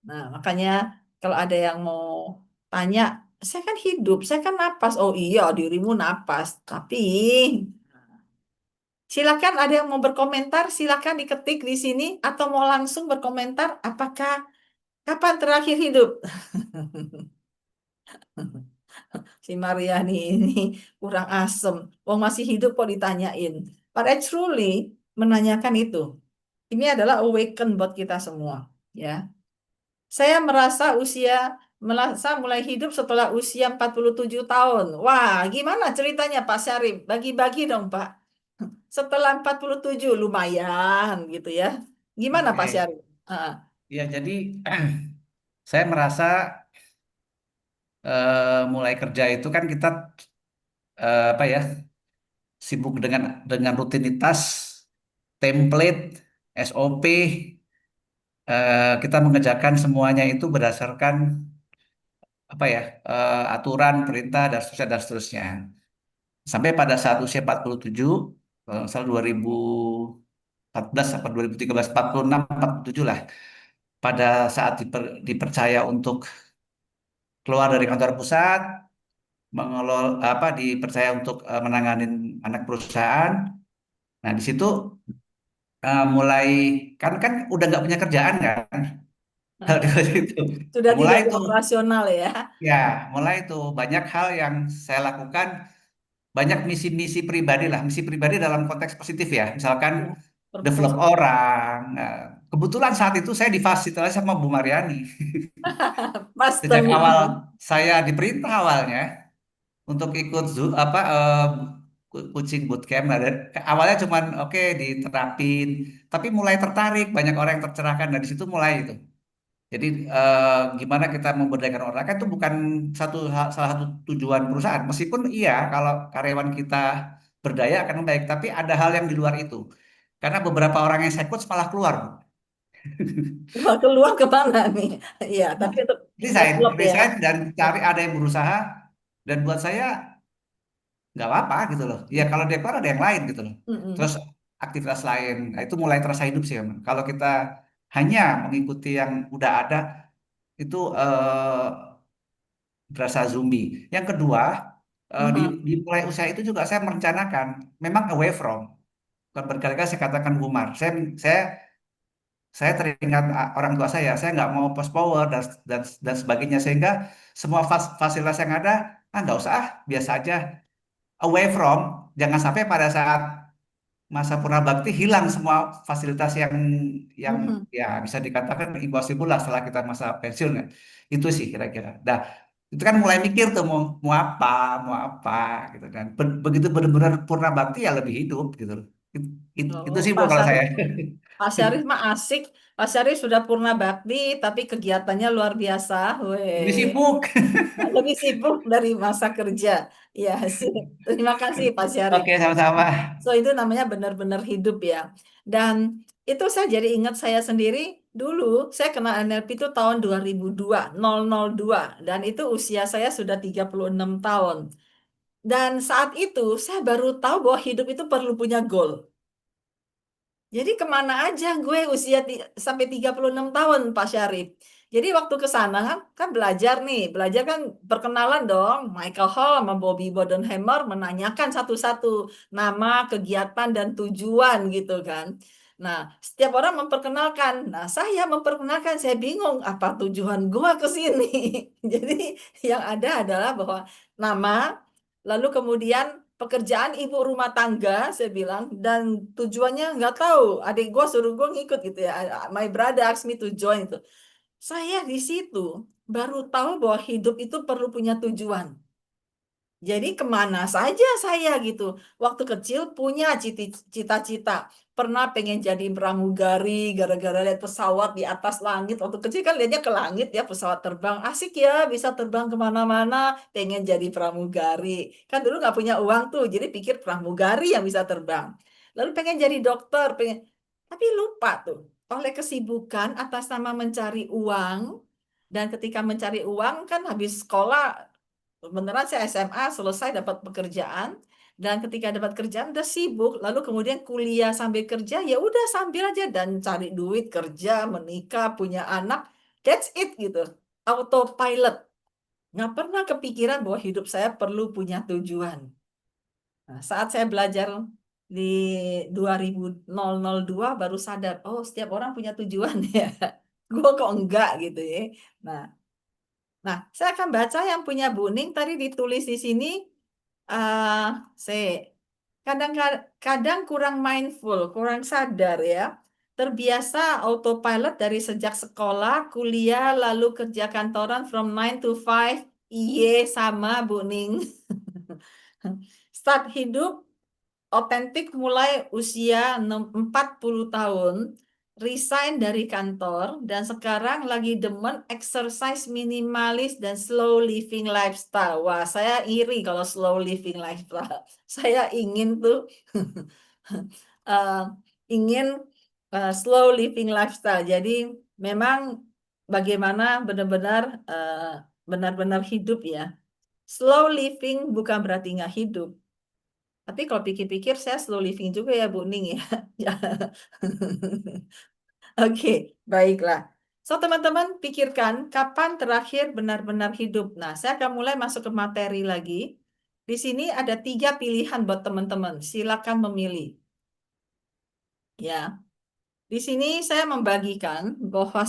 Nah, makanya kalau ada yang mau tanya, saya kan hidup, saya kan napas. Oh iya, dirimu napas. Tapi silakan ada yang mau berkomentar, silakan diketik di sini atau mau langsung berkomentar apakah kapan terakhir hidup? Si Mariani ini kurang asem. Wong masih hidup kok ditanyain. But I truly menanyakan itu. Ini adalah awaken buat kita semua, ya. Saya merasa mulai hidup setelah usia 47 tahun. Wah, gimana ceritanya Pak Syarif? Bagi-bagi dong, Pak. Setelah 47 lumayan gitu ya. Gimana Pak Oke, Syarif? Ah, ya jadi saya merasa mulai kerja itu kan kita apa ya sibuk dengan rutinitas, template, SOP, kita mengerjakan semuanya itu berdasarkan apa ya aturan, perintah dan seterusnya dan seterusnya. Sampai pada saat usia 47, kalau nggak salah 2014 atau 2013, 46, 47 lah. Pada saat dipercaya untuk keluar dari kantor pusat, mengelola apa dipercaya untuk menanganin anak perusahaan. Nah, di situ mulai kan kan udah nggak punya kerjaan kan. ah. Di situ. Sudah tidak Mulai di tuh operasional ya. ya, mulai tuh banyak hal yang saya lakukan, banyak misi-misi pribadi lah, misi pribadi dalam konteks positif ya. Misalkan Ya, develop purpose. orang, kebetulan saat itu saya difasilitasi sama Bu Mariani. Pas Sejak awal temuan. saya diperintah awalnya untuk ikut coaching bootcamp. Nah, awalnya cuman oke diterapin, tapi mulai tertarik, banyak orang yang tercerahkan dari situ mulai itu. Jadi gimana kita memberdayakan orang kan itu bukan salah satu tujuan perusahaan. Meskipun iya kalau karyawan kita berdaya akan baik, tapi ada hal yang di luar itu. Karena beberapa orang yang saya coach malah keluar, Bu. Wah, keluar ke mana nih? Iya, Nah, tapi untuk resign, develop ya. resign dan cari ada yang berusaha, dan buat saya nggak apa-apa gitu loh. Ya kalau dia keluar ada yang lain gitu loh. Terus Mm-mm. aktivitas lain, nah, itu mulai terasa hidup sih, Om. Kalau kita hanya mengikuti yang udah ada, itu berasa zombie. Yang kedua, Mhm. di mulai usaha itu juga saya merencanakan, memang away from. Kan berkali-kali saya katakan Gumar, saya saya teringat orang tua saya nggak mau post power dan sebagainya, sehingga semua fasilitas yang ada, nggak usah, biasa aja, away from, jangan sampai pada saat masa purna bakti hilang semua fasilitas yang Mhm. ya bisa dikatakan impossible lah setelah kita masa pensiun ya. Itu sih kira-kira. Nah, itu kan mulai mikir tuh mau apa gitu kan. Begitu benar-benar purna bakti ya lebih hidup gitu loh. Itu Oh, sih Bu Pak kalau Syarif, saya. Pak Syarif mah asik. Pak Syarif sudah purna bakti, tapi kegiatannya luar biasa. Lebih Weh, sibuk. lebih sibuk dari masa kerja. Ya, sih. Terima kasih Pak Syarif. Oke, sama-sama. So itu namanya benar-benar hidup ya. Dan itu saya jadi ingat saya sendiri dulu saya kenal NLP itu tahun 2002, 002 dan itu usia saya sudah 36 tahun. Dan saat itu saya baru tahu bahwa hidup itu perlu punya goal. Jadi kemana aja gue usia sampai 36 tahun Pak Syarif. Jadi waktu ke sana kan belajar nih, belajar kan perkenalan dong. Michael Hall sama Bobby Bodenhammer menanyakan satu-satu nama, kegiatan dan tujuan gitu kan. Nah, setiap orang memperkenalkan. Nah, saya memperkenalkan, saya bingung apa tujuan gue ke sini. Jadi yang ada adalah bahwa nama, lalu kemudian pekerjaan ibu rumah tangga, saya bilang, dan tujuannya nggak tahu. Adik gue suruh gue ngikut gitu ya. My brother asked me to join itu. Saya di situ baru tahu bahwa hidup itu perlu punya tujuan. Jadi kemana saja saya gitu. Waktu kecil punya cita-cita. Pernah pengen jadi pramugari gara-gara lihat pesawat di atas langit. Waktu kecil kan lihatnya ke langit ya pesawat terbang. Asik ya bisa terbang kemana-mana. Pengen jadi pramugari. Kan dulu nggak punya uang tuh. Jadi pikir pramugari yang bisa terbang. Lalu pengen jadi dokter. Pengen. Tapi lupa tuh. Oleh kesibukan atas nama mencari uang. Dan ketika mencari uang kan habis sekolah beneran saya SMA selesai dapat pekerjaan dan ketika dapat kerjaan udah sibuk lalu kemudian kuliah sambil kerja ya udah sambil aja dan cari duit kerja menikah punya anak that's it gitu autopilot nggak pernah kepikiran bahwa hidup saya perlu punya tujuan. Nah, saat saya belajar di 2002 baru sadar oh setiap orang punya tujuan ya gue kok enggak gitu ya. Nah, saya akan baca yang punya Buning tadi ditulis di sini. eh saya kadang kurang mindful, kurang sadar ya. Terbiasa autopilot dari sejak sekolah, kuliah, lalu kerja kantoran from 9 to 5. Iye sama Buning. Start hidup otentik mulai usia 40 tahun, resign dari kantor, dan sekarang lagi demen exercise minimalis dan slow living lifestyle. Wah, saya iri kalau slow living lifestyle. Saya ingin tuh eh, ingin slow living lifestyle. Jadi memang bagaimana benar-benar benar-benar hidup ya. Slow living bukan berarti nggak hidup. Tapi kalau pikir-pikir saya slow living juga ya Bu Ning ya. Ya. Oke, baiklah. So teman-teman pikirkan kapan terakhir benar-benar hidup. Nah, saya akan mulai masuk ke materi lagi. Di sini ada 3 pilihan buat teman-teman. Silakan memilih. Ya, di sini saya membagikan bahwa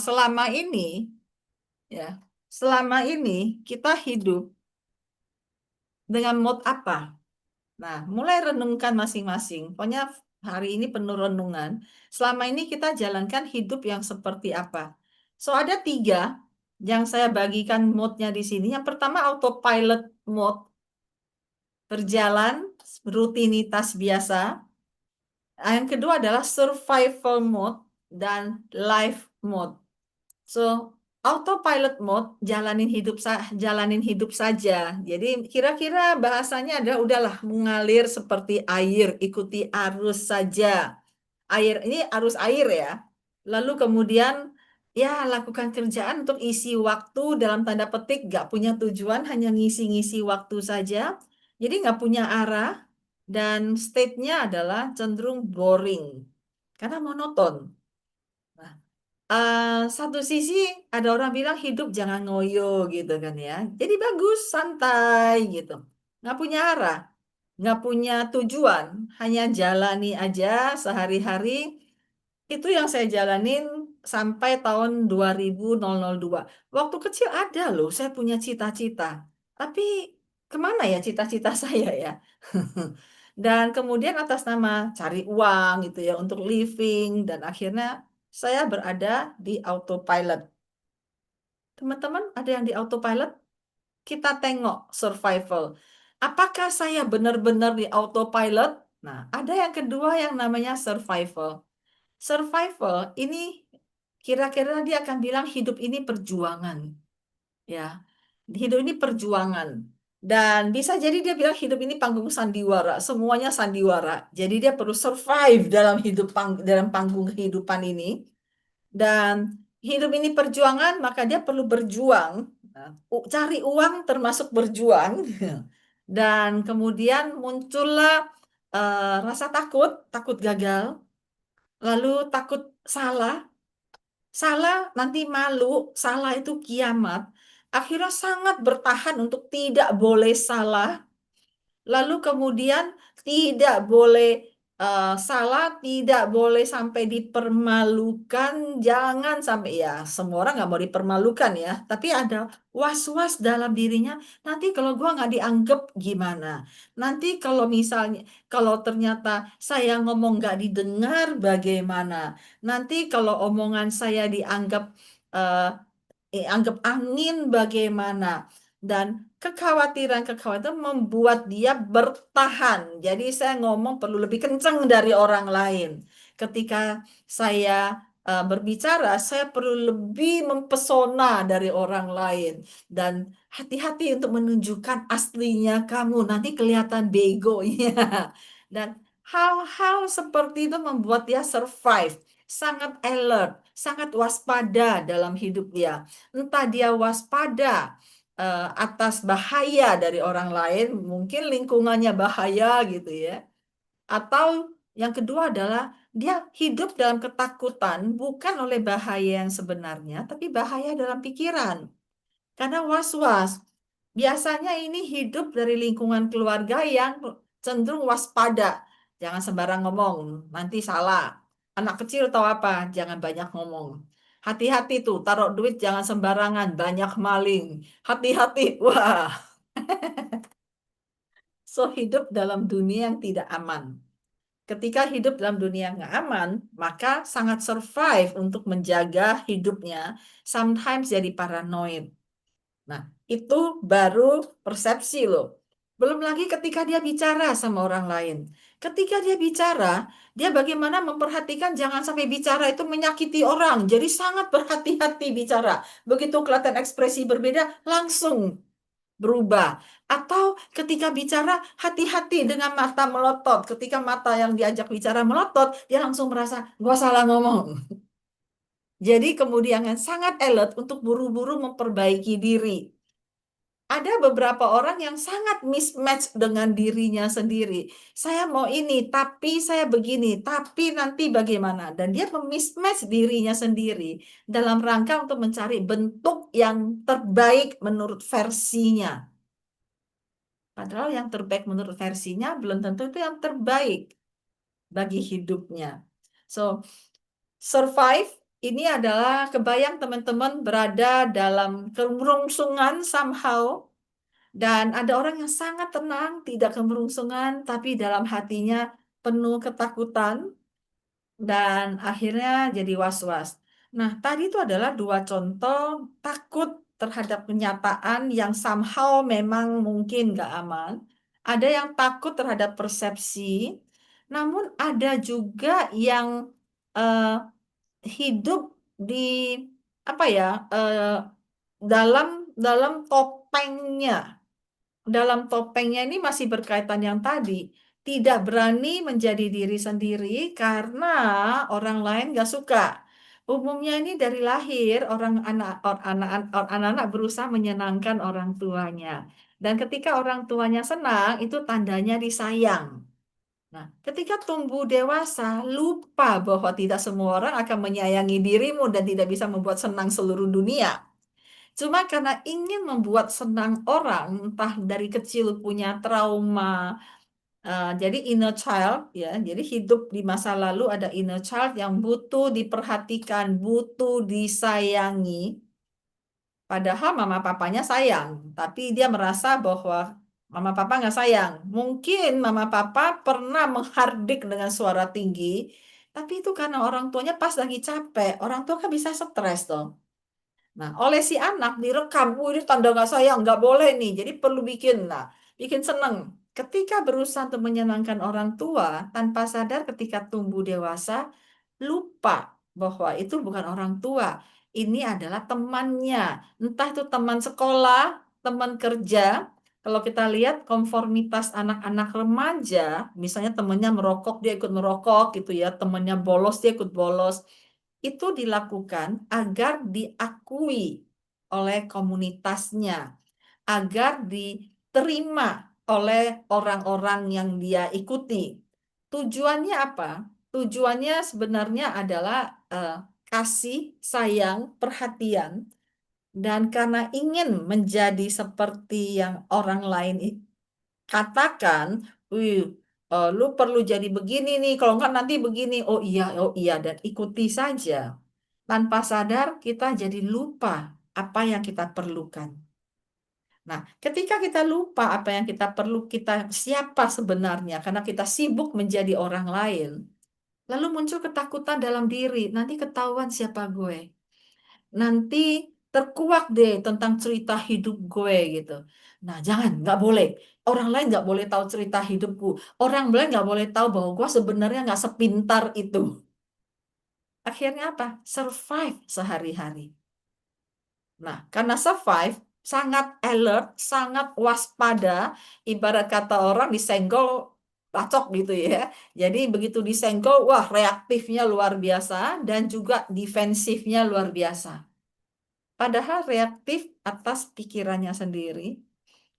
ya, selama ini kita hidup dengan mood apa? Nah, mulai renungkan masing-masing. Pokoknya hari ini penuh renungan. Selama ini kita jalankan hidup yang seperti apa? So, ada 3 yang saya bagikan mode-nya di sini. Yang pertama autopilot mode, berjalan rutinitas biasa. Yang kedua adalah survival mode dan life mode. So, autopilot mode jalanin hidup saja. Jadi kira-kira bahasanya adalah udahlah mengalir seperti air, ikuti arus saja. Air ini arus air ya. Lalu kemudian ya lakukan kerjaan untuk isi waktu dalam tanda petik, nggak punya tujuan, hanya ngisi-ngisi waktu saja. Jadi nggak punya arah dan state-nya adalah cenderung boring karena monoton. Nah, satu sisi ada orang bilang hidup jangan ngoyo gitu kan ya. Jadi bagus, santai gitu. Nggak punya arah, nggak punya tujuan, hanya jalani aja sehari-hari. Itu yang saya jalanin sampai tahun 2002. Waktu kecil ada loh, saya punya cita-cita. Tapi kemana ya cita-cita saya ya? Dan kemudian atas nama cari uang gitu ya untuk living dan akhirnya saya berada di autopilot. Teman-teman, ada yang di autopilot? Kita tengok survival. Apakah saya benar-benar di autopilot? Nah, ada yang kedua yang namanya survival. Survival ini kira-kira dia akan bilang hidup ini perjuangan. Ya, hidup ini perjuangan. Dan bisa jadi dia bilang hidup ini panggung sandiwara, semuanya sandiwara. Jadi dia perlu survive dalam dalam panggung kehidupan ini. Dan hidup ini perjuangan, maka dia perlu berjuang. Nah, cari uang termasuk berjuang. Dan kemudian muncullah rasa takut, takut gagal, lalu takut salah, salah nanti malu, salah itu kiamat. Akhirnya sangat bertahan untuk tidak boleh salah. Lalu kemudian tidak boleh salah, tidak boleh sampai dipermalukan, jangan sampai ya semua orang nggak mau dipermalukan ya, tapi ada was-was dalam dirinya. Nanti kalau gua nggak dianggap gimana? Nanti kalau misalnya kalau ternyata saya ngomong nggak didengar bagaimana? Nanti kalau omongan saya dianggap eh, anggap angin bagaimana? Dan kekhawatiran-kekhawatiran membuat dia bertahan. Jadi saya ngomong perlu lebih kencang dari orang lain. Ketika saya berbicara, saya perlu lebih mempesona dari orang lain. Dan hati-hati untuk menunjukkan aslinya kamu. Nanti kelihatan begonya. Dan hal-hal seperti itu membuat dia survive. Sangat alert, sangat waspada dalam hidup dia. Entah dia waspada atas bahaya dari orang lain, mungkin lingkungannya bahaya gitu ya. Atau yang kedua adalah dia hidup dalam ketakutan bukan oleh bahaya yang sebenarnya, tapi bahaya dalam pikiran. Karena was-was. Biasanya ini hidup dari lingkungan keluarga yang cenderung waspada. Jangan sembarang ngomong, nanti salah. Anak kecil tahu apa? Jangan banyak ngomong. Hati-hati tuh, taruh duit jangan sembarangan, banyak maling. Hati-hati, wah. So, hidup dalam dunia yang tidak aman. Ketika hidup dalam dunia yang nggak aman, maka sangat survive untuk menjaga hidupnya. Sometimes jadi paranoid. Nah, itu baru persepsi loh. Belum lagi ketika dia bicara sama orang lain. Ketika dia bicara, dia bagaimana memperhatikan jangan sampai bicara itu menyakiti orang. Jadi sangat berhati-hati bicara. Begitu kelihatan ekspresi berbeda, langsung berubah. Atau ketika bicara, hati-hati dengan mata melotot. Ketika mata yang diajak bicara melotot, dia langsung merasa, gua salah ngomong. Jadi kemudian sangat alert untuk buru-buru memperbaiki diri. Ada beberapa orang yang sangat mismatch dengan dirinya sendiri. Saya mau ini, tapi saya begini, tapi nanti bagaimana? Dan dia memismatch dirinya sendiri dalam rangka untuk mencari bentuk yang terbaik menurut versinya. Padahal yang terbaik menurut versinya belum tentu itu yang terbaik bagi hidupnya. So, survive ini adalah kebayang teman-teman berada dalam kemerungsungan somehow. Dan ada orang yang sangat tenang, tidak kemerungsungan, tapi dalam hatinya penuh ketakutan, dan akhirnya jadi was-was. Nah, tadi itu adalah dua contoh takut terhadap kenyataan yang somehow memang mungkin nggak aman. Ada yang takut terhadap persepsi, namun ada juga yang eh, hidup di apa ya, dalam dalam topengnya. Dalam topengnya ini masih berkaitan yang tadi. Tidak berani menjadi diri sendiri karena orang lain nggak suka. Umumnya ini dari lahir anak-anak berusaha menyenangkan orang tuanya. Dan ketika orang tuanya senang, itu tandanya disayang. Nah, ketika tumbuh dewasa, lupa bahwa tidak semua orang akan menyayangi dirimu dan tidak bisa membuat senang seluruh dunia. Cuma karena ingin membuat senang orang, entah dari kecil punya trauma, jadi inner child, ya, jadi hidup di masa lalu ada inner child yang butuh diperhatikan, butuh disayangi. Padahal mama papanya sayang, tapi dia merasa bahwa mama papa nggak sayang. Mungkin mama papa pernah menghardik dengan suara tinggi, tapi itu karena orang tuanya pas lagi capek. Orang tua kan bisa stres dong. Nah, oleh si anak direkam, ini tanda nggak sayang, nggak boleh nih. Jadi perlu bikin seneng. Ketika berusaha untuk menyenangkan orang tua, tanpa sadar ketika tumbuh dewasa, lupa bahwa itu bukan orang tua. Ini adalah temannya. Entah itu teman sekolah, teman kerja. Kalau kita lihat konformitas anak-anak remaja, misalnya temannya merokok, dia ikut merokok gitu ya. Temannya bolos, dia ikut bolos. Itu dilakukan agar diakui oleh komunitasnya, agar diterima oleh orang-orang yang dia ikuti. Tujuannya apa? Tujuannya sebenarnya adalah kasih, sayang, perhatian, dan karena ingin menjadi seperti yang orang lain katakan, wih, lu perlu jadi begini nih, kalau enggak nanti begini. Oh iya, dan ikuti saja. Tanpa sadar kita jadi lupa apa yang kita perlukan. Nah, ketika kita lupa apa yang kita perlu, kita siapa sebenarnya, karena kita sibuk menjadi orang lain, lalu muncul ketakutan dalam diri, nanti ketahuan siapa gue. Nanti terkuak deh tentang cerita hidup gue gitu. Nah, jangan, nggak boleh. Orang lain nggak boleh tahu cerita hidupku. Orang lain nggak boleh tahu bahwa gue sebenarnya nggak sepintar itu. Akhirnya apa? Survive sehari-hari. Nah, karena survive, sangat alert, sangat waspada, ibarat kata orang disenggol, bacok gitu ya. Jadi begitu disenggol, wah reaktifnya luar biasa dan juga defensifnya luar biasa. Padahal reaktif atas pikirannya sendiri,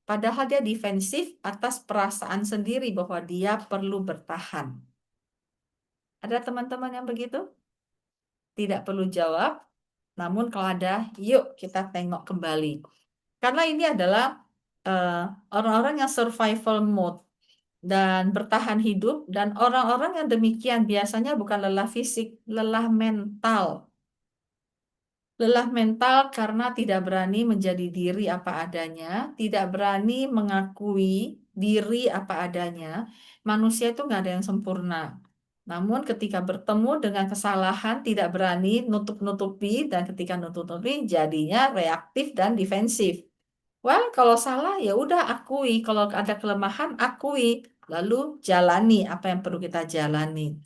padahal dia defensif atas perasaan sendiri bahwa dia perlu bertahan. Ada teman-teman yang begitu? Tidak perlu jawab, namun kalau ada, yuk kita tengok kembali. Karena ini adalah eh, orang-orang yang survival mode dan bertahan hidup, dan orang-orang yang demikian biasanya bukan lelah fisik, lelah mental. Lelah mental karena tidak berani menjadi diri apa adanya, tidak berani mengakui diri apa adanya. Manusia itu nggak ada yang sempurna. Namun ketika bertemu dengan kesalahan, tidak berani nutup-nutupi, dan ketika nutup-nutupi jadinya reaktif dan defensif. Well, kalau salah ya udah akui, kalau ada kelemahan akui, lalu jalani apa yang perlu kita jalani.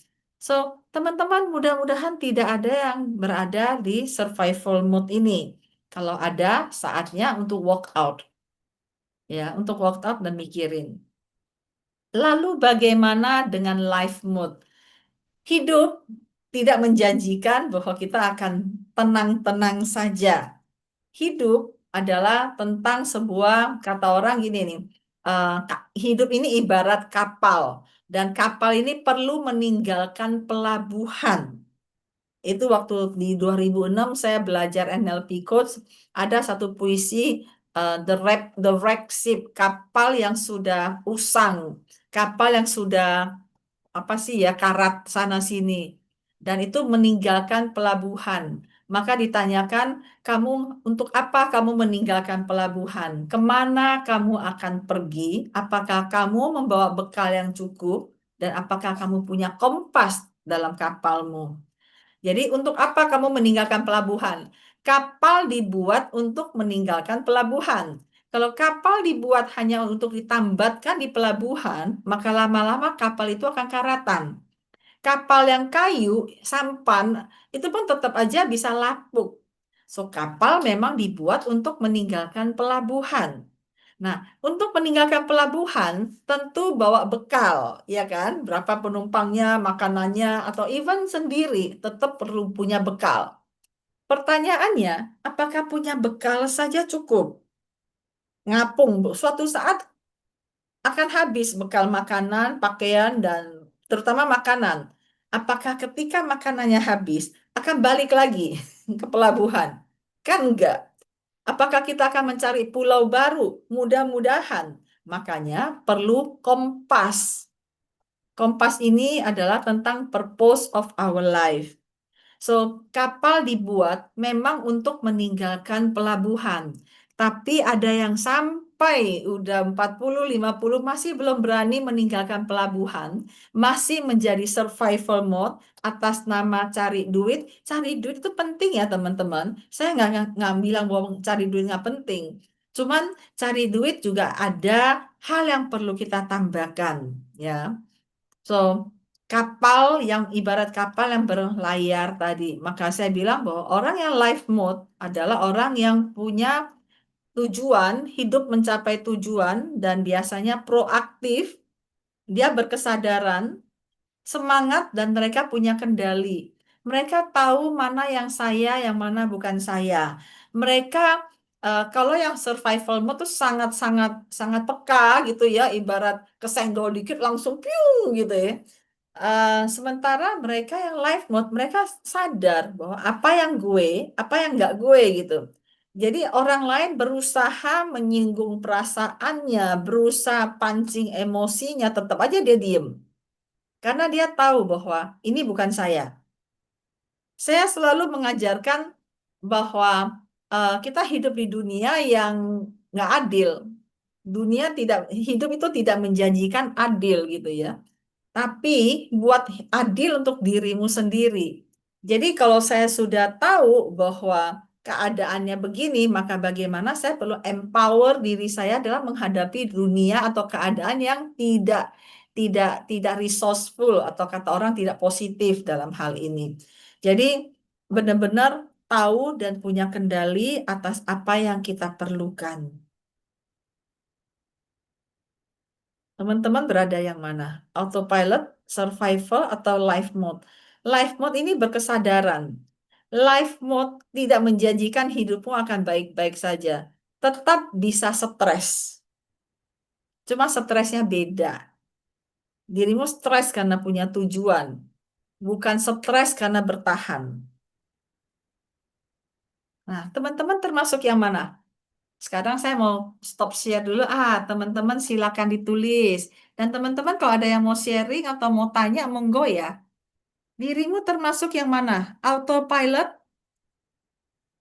So, teman-teman, mudah-mudahan tidak ada yang berada di survival mode ini. Kalau ada, saatnya untuk walk out. Ya, untuk walk out dan mikirin. Lalu bagaimana dengan life mode? Hidup tidak menjanjikan bahwa kita akan tenang-tenang saja. Hidup adalah tentang sebuah, kata orang gini nih, hidup ini ibarat kapal. Dan kapal ini perlu meninggalkan pelabuhan. Itu waktu di 2006 saya belajar NLP Coach, ada satu puisi, the wreck ship, kapal yang sudah usang, kapal yang sudah apa sih ya, karat sana sini, dan itu meninggalkan pelabuhan. Maka ditanyakan, kamu untuk apa kamu meninggalkan pelabuhan? Kemana kamu akan pergi? Apakah kamu membawa bekal yang cukup? Dan apakah kamu punya kompas dalam kapalmu? Jadi untuk apa kamu meninggalkan pelabuhan? Kapal dibuat untuk meninggalkan pelabuhan. Kalau kapal dibuat hanya untuk ditambatkan di pelabuhan, maka lama-lama kapal itu akan karatan. Kapal yang kayu, sampan, itu pun tetap aja bisa lapuk. So, kapal memang dibuat untuk meninggalkan pelabuhan. Nah, untuk meninggalkan pelabuhan, tentu bawa bekal, ya kan? Berapa penumpangnya, makanannya, atau even sendiri, tetap perlu punya bekal. Pertanyaannya, apakah punya bekal saja cukup? Ngapung, Bu. Suatu saat akan habis bekal makanan, pakaian, dan terutama makanan. Apakah ketika makanannya habis, akan balik lagi ke pelabuhan? Kan enggak. Apakah kita akan mencari pulau baru? Mudah-mudahan. Makanya perlu kompas. Kompas ini adalah tentang purpose of our life. So, kapal dibuat memang untuk meninggalkan pelabuhan. Tapi ada yang sampai udah 40, 50 masih belum berani meninggalkan pelabuhan. Masih menjadi survival mode atas nama cari duit. Cari duit itu penting ya teman-teman. Saya nggak bilang bahwa cari duit nggak penting. Cuman cari duit juga ada hal yang perlu kita tambahkan. Ya. So, kapal yang ibarat kapal yang berlayar tadi. Maka saya bilang bahwa orang yang life mode adalah orang yang punya tujuan, hidup mencapai tujuan, dan biasanya proaktif, dia berkesadaran, semangat, dan mereka punya kendali. Mereka tahu mana yang saya, yang mana bukan saya. Mereka kalau yang survival mode tuh sangat-sangat sangat peka gitu ya, ibarat kesenggol dikit langsung piu gitu ya. Sementara mereka yang life mode, mereka sadar bahwa apa yang gue, apa yang nggak gue gitu. Jadi orang lain berusaha menyinggung perasaannya, berusaha pancing emosinya, tetap aja dia diem. Karena dia tahu bahwa ini bukan saya. Saya selalu mengajarkan bahwa kita hidup di dunia yang nggak adil. Dunia tidak, hidup itu tidak menjanjikan adil gitu ya. Tapi buat adil untuk dirimu sendiri. Jadi kalau saya sudah tahu bahwa keadaannya begini, maka bagaimana saya perlu empower diri saya adalah menghadapi dunia atau keadaan yang tidak resourceful atau kata orang tidak positif dalam hal ini. Jadi benar-benar tahu dan punya kendali atas apa yang kita perlukan. Teman-teman berada yang mana? Autopilot, survival, atau life mode? Life mode ini berkesadaran. Life mode tidak menjanjikan hidupmu akan baik-baik saja. Tetap bisa stres. Cuma stresnya beda. Dirimu stres karena punya tujuan. Bukan stres karena bertahan. Nah, teman-teman termasuk yang mana? Sekarang saya mau stop share dulu. Teman-teman silakan ditulis. Dan teman-teman kalau ada yang mau sharing atau mau tanya, monggo ya. Dirimu termasuk yang mana? Autopilot,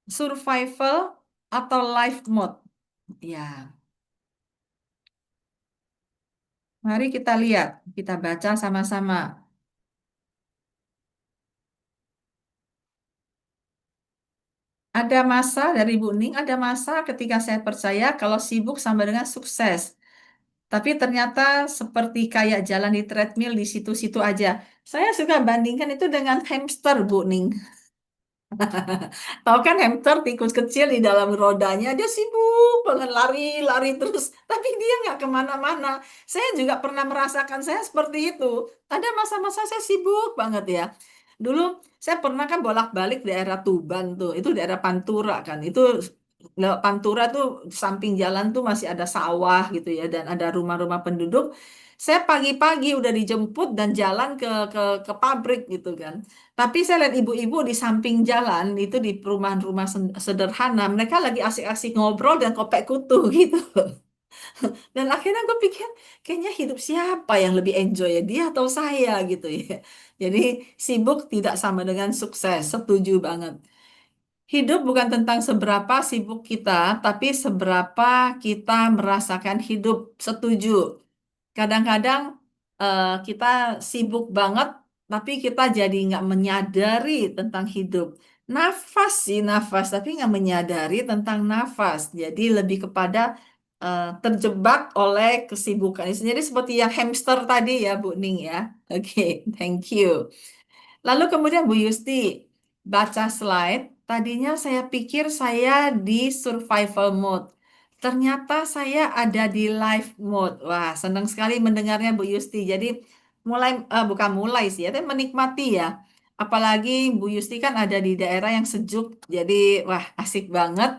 survival, atau life mode? Ya, mari kita lihat, kita baca sama-sama. Ada masa dari Bu Ning, ada masa ketika saya percaya kalau sibuk sama dengan sukses. Tapi ternyata seperti kayak jalan di treadmill di situ-situ aja. Saya suka bandingkan itu dengan hamster, Bu Ning. Tahu kan hamster tikus kecil di dalam rodanya, dia sibuk banget lari-lari terus, tapi dia nggak kemana-mana. Saya juga pernah merasakan saya seperti itu. Ada masa-masa saya sibuk banget ya. Dulu saya pernah kan bolak-balik daerah Tuban tuh, itu daerah Pantura kan. Itu Pantura tuh samping jalan tuh masih ada sawah gitu ya, dan ada rumah-rumah penduduk. Saya pagi-pagi udah dijemput dan jalan ke pabrik gitu kan. Tapi saya lihat ibu-ibu di samping jalan itu di perumahan-rumah sederhana, mereka lagi asik-asik ngobrol dan kopek kutu gitu. Dan akhirnya gue pikir, kayaknya hidup siapa yang lebih enjoy ya, dia atau saya gitu ya. Jadi sibuk tidak sama dengan sukses, setuju banget. Hidup bukan tentang seberapa sibuk kita, tapi seberapa kita merasakan hidup, setuju. Kadang-kadang kita sibuk banget, tapi kita jadi nggak menyadari tentang hidup. Nafas sih nafas, tapi nggak menyadari tentang nafas. Jadi lebih kepada terjebak oleh kesibukan. Jadi seperti yang hamster tadi ya, Bu Ning ya. Oke, thank you. Lalu kemudian Bu Yusti, baca slide, tadinya saya pikir saya di survival mode. Ternyata saya ada di life mode. Wah, senang sekali mendengarnya Bu Yusti. Jadi bukan mulai sih, ya, tapi menikmati ya. Apalagi Bu Yusti kan ada di daerah yang sejuk. Jadi, wah, asik banget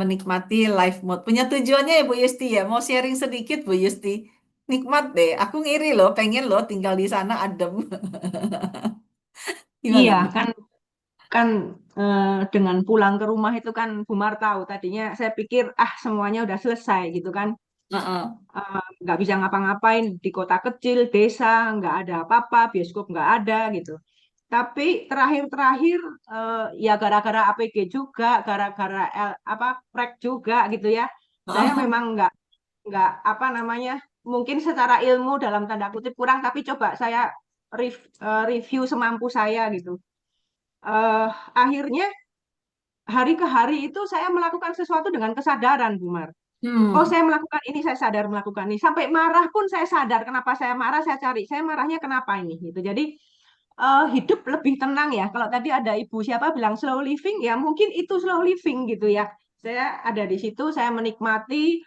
menikmati life mode. Punya tujuannya ya Bu Yusti ya. Mau sharing sedikit Bu Yusti. Nikmat deh. Aku ngiri loh, pengen loh tinggal di sana adem. Iya, Gimana Bu? kan kan dengan pulang ke rumah itu kan Bumar tahu tadinya saya pikir semuanya udah selesai gitu kan. Heeh. Nggak bisa ngapa-ngapain di kota kecil, desa, nggak ada apa-apa, bioskop nggak ada gitu. Tapi terakhir-terakhir ya gara-gara APG juga, gara-gara prek juga gitu ya. Saya Heeh. memang nggak apa namanya, mungkin secara ilmu dalam tanda kutip kurang, tapi coba saya review semampu saya gitu. eh Akhirnya hari ke hari itu saya melakukan sesuatu dengan kesadaran, Bumar. Oh, Hmm. saya melakukan ini, saya sadar melakukan ini. Sampai marah pun saya sadar. Kenapa saya marah, saya cari. Saya marahnya kenapa ini? Gitu. Jadi hidup lebih tenang ya. Kalau tadi ada ibu siapa bilang slow living, ya mungkin itu slow living gitu ya. Saya ada di situ, saya menikmati.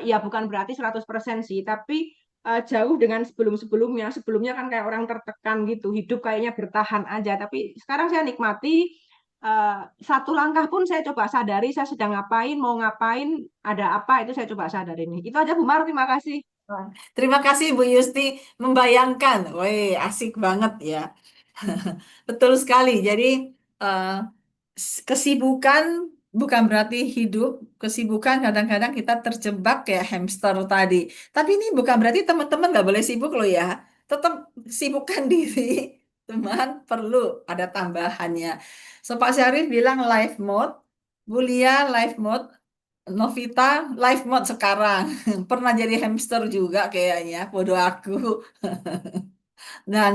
Ya bukan berarti 100% sih, tapi jauh dengan sebelum-sebelumnya. Sebelumnya kan kayak orang tertekan gitu. Hidup kayaknya bertahan aja. Tapi sekarang saya nikmati. eh, Satu langkah pun saya coba sadari saya sedang ngapain, mau ngapain, ada apa itu saya coba sadarin. Itu aja Bu Mar, terima kasih. Wah, terima kasih Bu Yusti membayangkan. Woi, asik banget ya. Betul sekali. Jadi eh, kesibukan bukan berarti hidup. Kesibukan kadang-kadang kita terjebak kayak hamster tadi. Tapi ini bukan berarti teman-teman nggak boleh sibuk loh ya. Tetap sibukkan diri. Cuman perlu ada tambahannya. So Pak Syarif bilang life mode. Bulia life mode. Novita life mode sekarang. Pernah jadi hamster juga kayaknya. Bodoh aku. Dan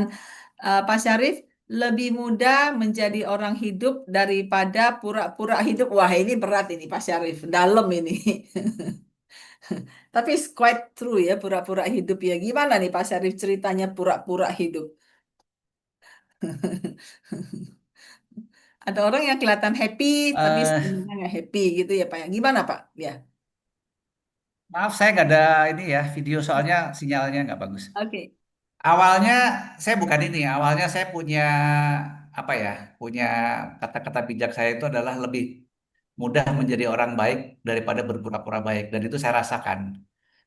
Pak Syarif lebih mudah menjadi orang hidup daripada pura-pura hidup. Wah, ini berat ini Pak Syarif, dalam ini. Tapi it's quite true ya pura-pura hidup ya. Gimana nih Pak Syarif ceritanya pura-pura hidup? Ada orang yang kelihatan happy tapi Eh, sebenarnya nggak happy gitu ya Pak. Ya. Gimana Pak? Ya. Maaf, saya nggak ada ini ya video soalnya sinyalnya nggak bagus. Oke. Awalnya saya bukan ini, awalnya saya punya apa ya, punya kata-kata bijak saya itu adalah lebih mudah menjadi orang baik daripada berpura-pura baik, dan itu saya rasakan.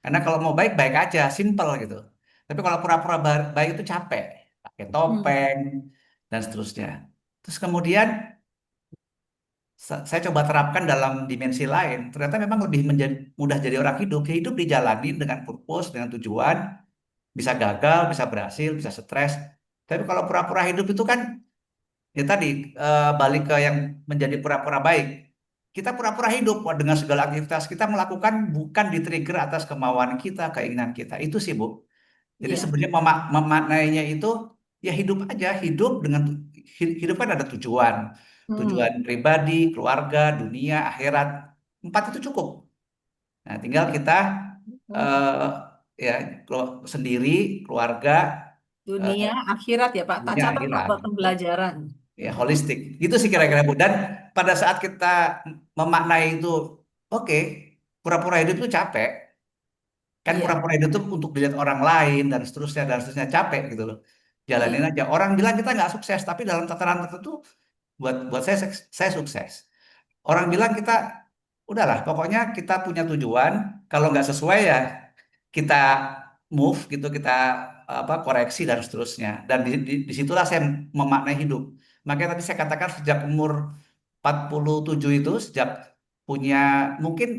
Karena kalau mau baik baik aja, simple gitu. Tapi kalau pura-pura baik itu capek, pakai Hmm. topeng dan seterusnya. Terus kemudian saya coba terapkan dalam dimensi lain. Ternyata memang lebih menjadi mudah jadi orang hidup. Hidup dijalani dengan purpose, dengan tujuan, bisa gagal, bisa berhasil, bisa stres. Tapi kalau pura-pura hidup itu kan ya tadi balik ke yang menjadi pura-pura baik. Kita pura-pura hidup dengan segala aktivitas kita melakukan bukan di-trigger atas kemauan kita, keinginan kita. Itu sih, Bu. Jadi Iya. sebenarnya memaknainya itu ya hidup aja, hidup dengan hidup kan ada tujuan. Hmm. Tujuan pribadi, keluarga, dunia, akhirat. Empat itu cukup. Nah, tinggal kita eh, ya sendiri, keluarga, eh, Dunia akhirat ya Pak. Tak dunia, catat Pak akhirat. buat pembelajaran. Ya holistik gitu sih kira-kira Bu. Dan pada saat kita memaknai itu, oke, pura-pura hidup itu capek kan, Iya. pura-pura hidup itu untuk dilihat orang lain dan seterusnya capek gitu loh, jalanin Iya. aja. Orang bilang kita nggak sukses, tapi dalam tataran tertentu buat buat saya sukses. Orang bilang kita udahlah, pokoknya kita punya tujuan, kalau nggak sesuai ya kita move gitu, kita koreksi dan seterusnya. Dan disitulah saya memaknai hidup. Makanya tadi saya katakan sejak umur 47 itu, sejak punya mungkin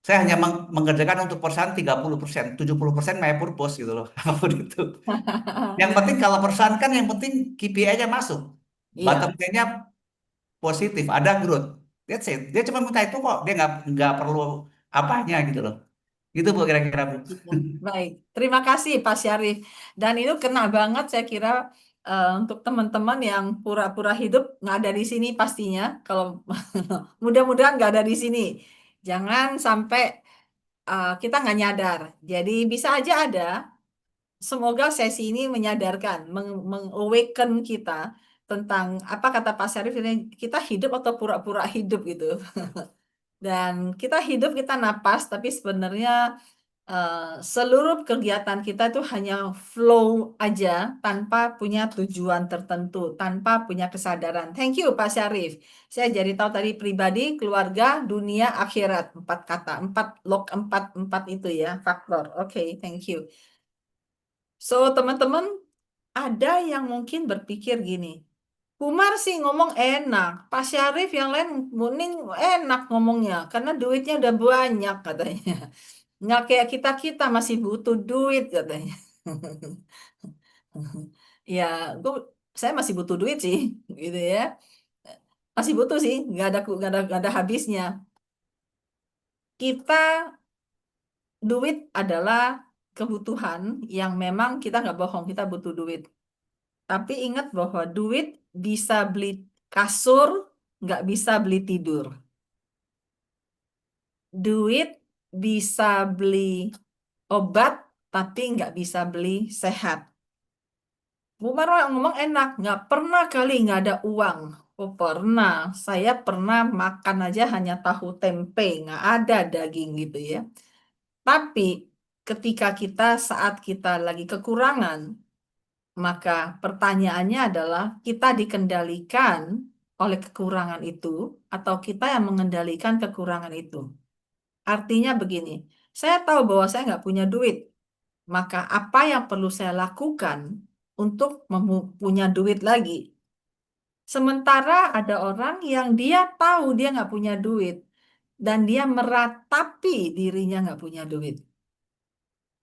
saya hanya mengerjakan untuk perusahaan 30%, 70% my purpose gitu loh. Apapun itu. Yang penting kalau perusahaan kan yang penting KPI-nya masuk. Bottom Iya. line-nya positif, ada growth. That's it. Dia cuma minta itu kok, dia nggak perlu apanya gitu loh. Gitu Bu kira-kira Bu. Iya. Baik, terima kasih Pak Syarif. Dan itu kena banget saya kira untuk teman-teman yang pura-pura hidup nggak ada di sini pastinya. Kalau mudah-mudahan nggak ada di sini. Jangan sampai kita nggak nyadar. Jadi bisa aja ada. Semoga sesi ini menyadarkan, meng-awaken kita tentang apa kata Pak Syarif ini, kita hidup atau pura-pura hidup gitu. Dan kita hidup, kita napas, tapi sebenarnya seluruh kegiatan kita itu hanya flow aja tanpa punya tujuan tertentu, tanpa punya kesadaran. Thank you Pak Syarif. Saya jadi tahu tadi pribadi, keluarga, dunia, akhirat. 4 kata, 4 log 4 itu ya, faktor. Oke, thank you. So, teman-teman, ada yang mungkin berpikir gini, Umar sih ngomong enak, Pak Syarif yang lain mending enak ngomongnya, karena duitnya udah banyak katanya. Nggak kayak kita-kita masih butuh duit katanya. Ya, gua, saya masih butuh duit sih, gitu ya. Masih butuh sih, nggak ada habisnya. Kita, duit adalah kebutuhan yang memang kita nggak bohong, kita butuh duit. Tapi ingat bahwa duit bisa beli kasur, nggak bisa beli tidur. Duit bisa beli obat, tapi nggak bisa beli sehat. Bu Marwa ngomong enak, nggak pernah kali nggak ada uang. Oh pernah, saya pernah makan aja hanya tahu tempe, nggak ada daging gitu ya. Tapi ketika saat kita lagi kekurangan, maka pertanyaannya adalah kita dikendalikan oleh kekurangan itu atau kita yang mengendalikan kekurangan itu. Artinya begini, saya tahu bahwa saya nggak punya duit, maka apa yang perlu saya lakukan untuk punya duit lagi? Sementara ada orang yang dia tahu dia nggak punya duit dan dia meratapi dirinya nggak punya duit.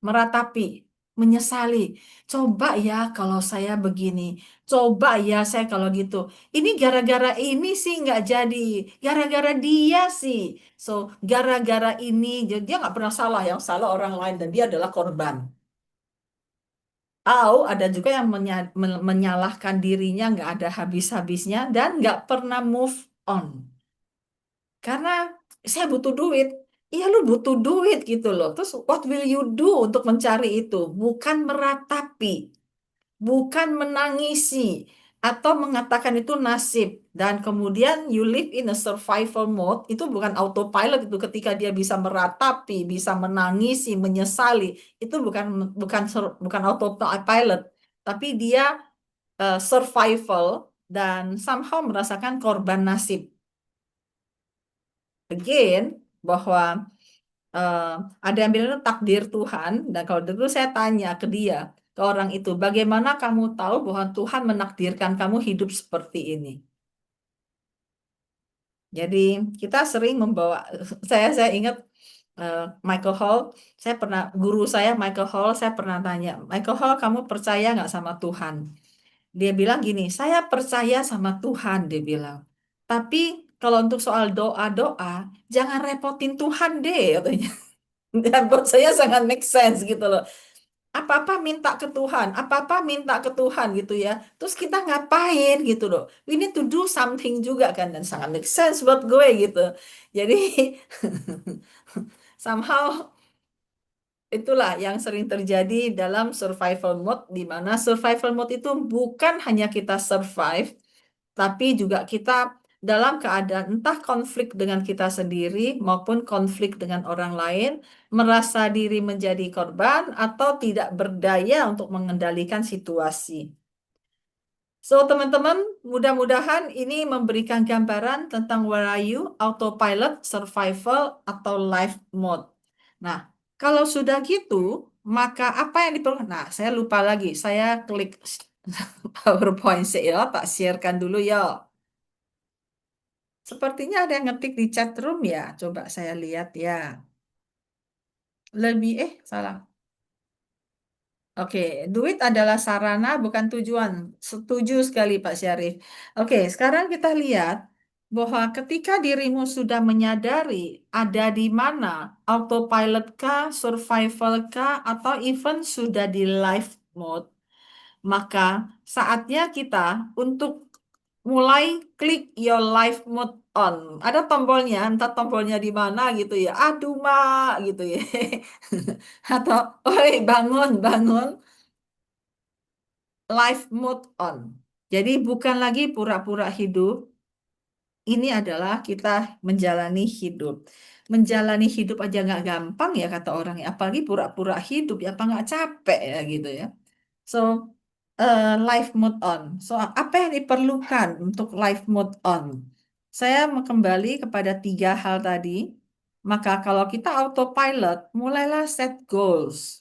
Meratapi, menyesali. Coba ya kalau saya begini, coba ya saya kalau gitu. Ini gara-gara ini sih nggak jadi, gara-gara dia sih. So, gara-gara ini, dia nggak pernah salah, yang salah orang lain dan dia adalah korban. Atau ada juga yang menyalahkan dirinya nggak ada habis-habisnya dan nggak pernah move on. Karena saya butuh duit. Iya lu butuh duit gitu loh. Terus what will you do untuk mencari itu? Bukan meratapi, bukan menangisi, atau mengatakan itu nasib. Dan kemudian you live in a survival mode. Itu bukan autopilot itu ketika dia bisa meratapi, bisa menangisi, menyesali. Itu bukan autopilot. Tapi dia survival dan somehow merasakan korban nasib. Again, bahwa eh, ada yang bilang itu takdir Tuhan, dan kalau dulu saya tanya ke dia, ke orang itu, bagaimana kamu tahu bahwa Tuhan menakdirkan kamu hidup seperti ini? Jadi kita sering membawa, saya ingat Michael Hall, guru saya Michael Hall, saya pernah tanya, Michael Hall kamu percaya nggak sama Tuhan? Dia bilang gini, saya percaya sama Tuhan, dia bilang. Tapi kalau untuk soal doa-doa, jangan repotin Tuhan deh, katanya. Dan buat saya sangat make sense gitu loh. Apa-apa minta ke Tuhan, apa-apa minta ke Tuhan gitu ya. Terus kita ngapain gitu loh. We need to do something juga kan. Dan sangat make sense buat gue gitu. Jadi somehow itulah yang sering terjadi dalam survival mode, di mana survival mode itu bukan hanya kita survive, tapi juga kita dalam keadaan entah konflik dengan kita sendiri maupun konflik dengan orang lain, merasa diri menjadi korban atau tidak berdaya untuk mengendalikan situasi. So, teman-teman, mudah-mudahan ini memberikan gambaran tentang where are you, autopilot, survival, atau life mode. Nah, kalau sudah gitu, maka apa yang diperlukan? Nah, saya lupa lagi, saya klik PowerPoint saya, tak sharekan dulu ya. Sepertinya ada yang ngetik di chat room ya. Coba saya lihat ya. Salah. Oke, duit adalah sarana bukan tujuan. Setuju sekali Pak Syarif. Oke, sekarang kita lihat bahwa ketika dirimu sudah menyadari ada di mana, autopilot kah, survival kah, atau even sudah di life mode, maka saatnya kita untuk mulai klik your life mode on. Ada tombolnya, entah tombolnya di mana gitu ya. Aduh, mak gitu ya. Atau, oi bangun, bangun, life mode on. Jadi bukan lagi pura-pura hidup, ini adalah kita menjalani hidup. Menjalani hidup aja nggak gampang ya kata orang ya. Apalagi pura-pura hidup ya, apa nggak capek ya gitu ya. So, life mode on. So, apa yang diperlukan untuk life mode on? Saya mau kembali kepada 3 hal tadi. Maka kalau kita autopilot, mulailah set goals.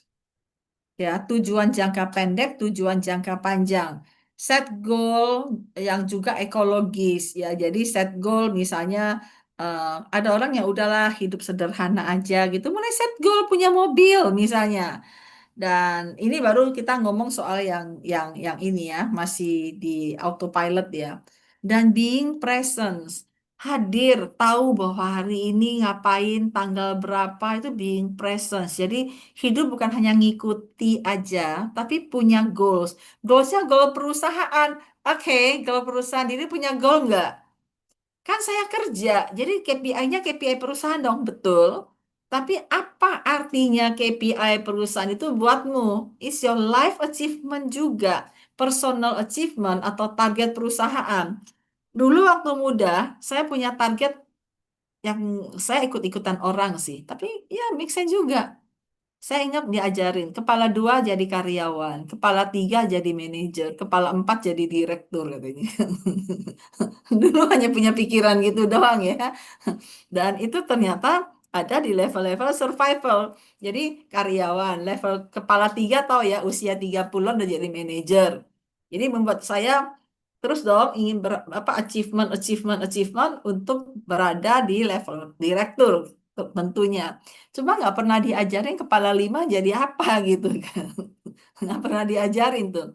Ya, tujuan jangka pendek, tujuan jangka panjang. Set goal yang juga ekologis ya. Jadi set goal misalnya eh, ada orang yang udahlah hidup sederhana aja gitu, mulai set goal punya mobil misalnya. Dan ini baru kita ngomong soal yang ini ya, masih di autopilot ya. Dan being presence, hadir, tahu bahwa hari ini ngapain, tanggal berapa, itu being presence. Jadi hidup bukan hanya ngikuti aja, tapi punya goals. Goalsnya goal perusahaan. Oke, goal perusahaan ini punya goal nggak? Kan saya kerja, jadi KPI-nya KPI perusahaan dong, betul. Tapi apa artinya KPI perusahaan itu buatmu? It's your life achievement juga, personal achievement atau target perusahaan. Dulu waktu muda, saya punya target yang saya ikut-ikutan orang sih. Tapi ya make sense juga. Saya ingat diajarin, kepala 2 jadi karyawan, kepala 3 jadi manajer, kepala 4 jadi direktur katanya. Dulu hanya punya pikiran gitu doang ya. Dan itu ternyata ada di level-level survival. Jadi karyawan, level kepala 3 tahu ya, usia 30-an udah jadi manajer. Jadi membuat saya terus dong ingin apa achievement, achievement, achievement untuk berada di level direktur tentunya. Cuma nggak pernah diajarin kepala 5 jadi apa gitu kan. Nggak pernah diajarin tuh.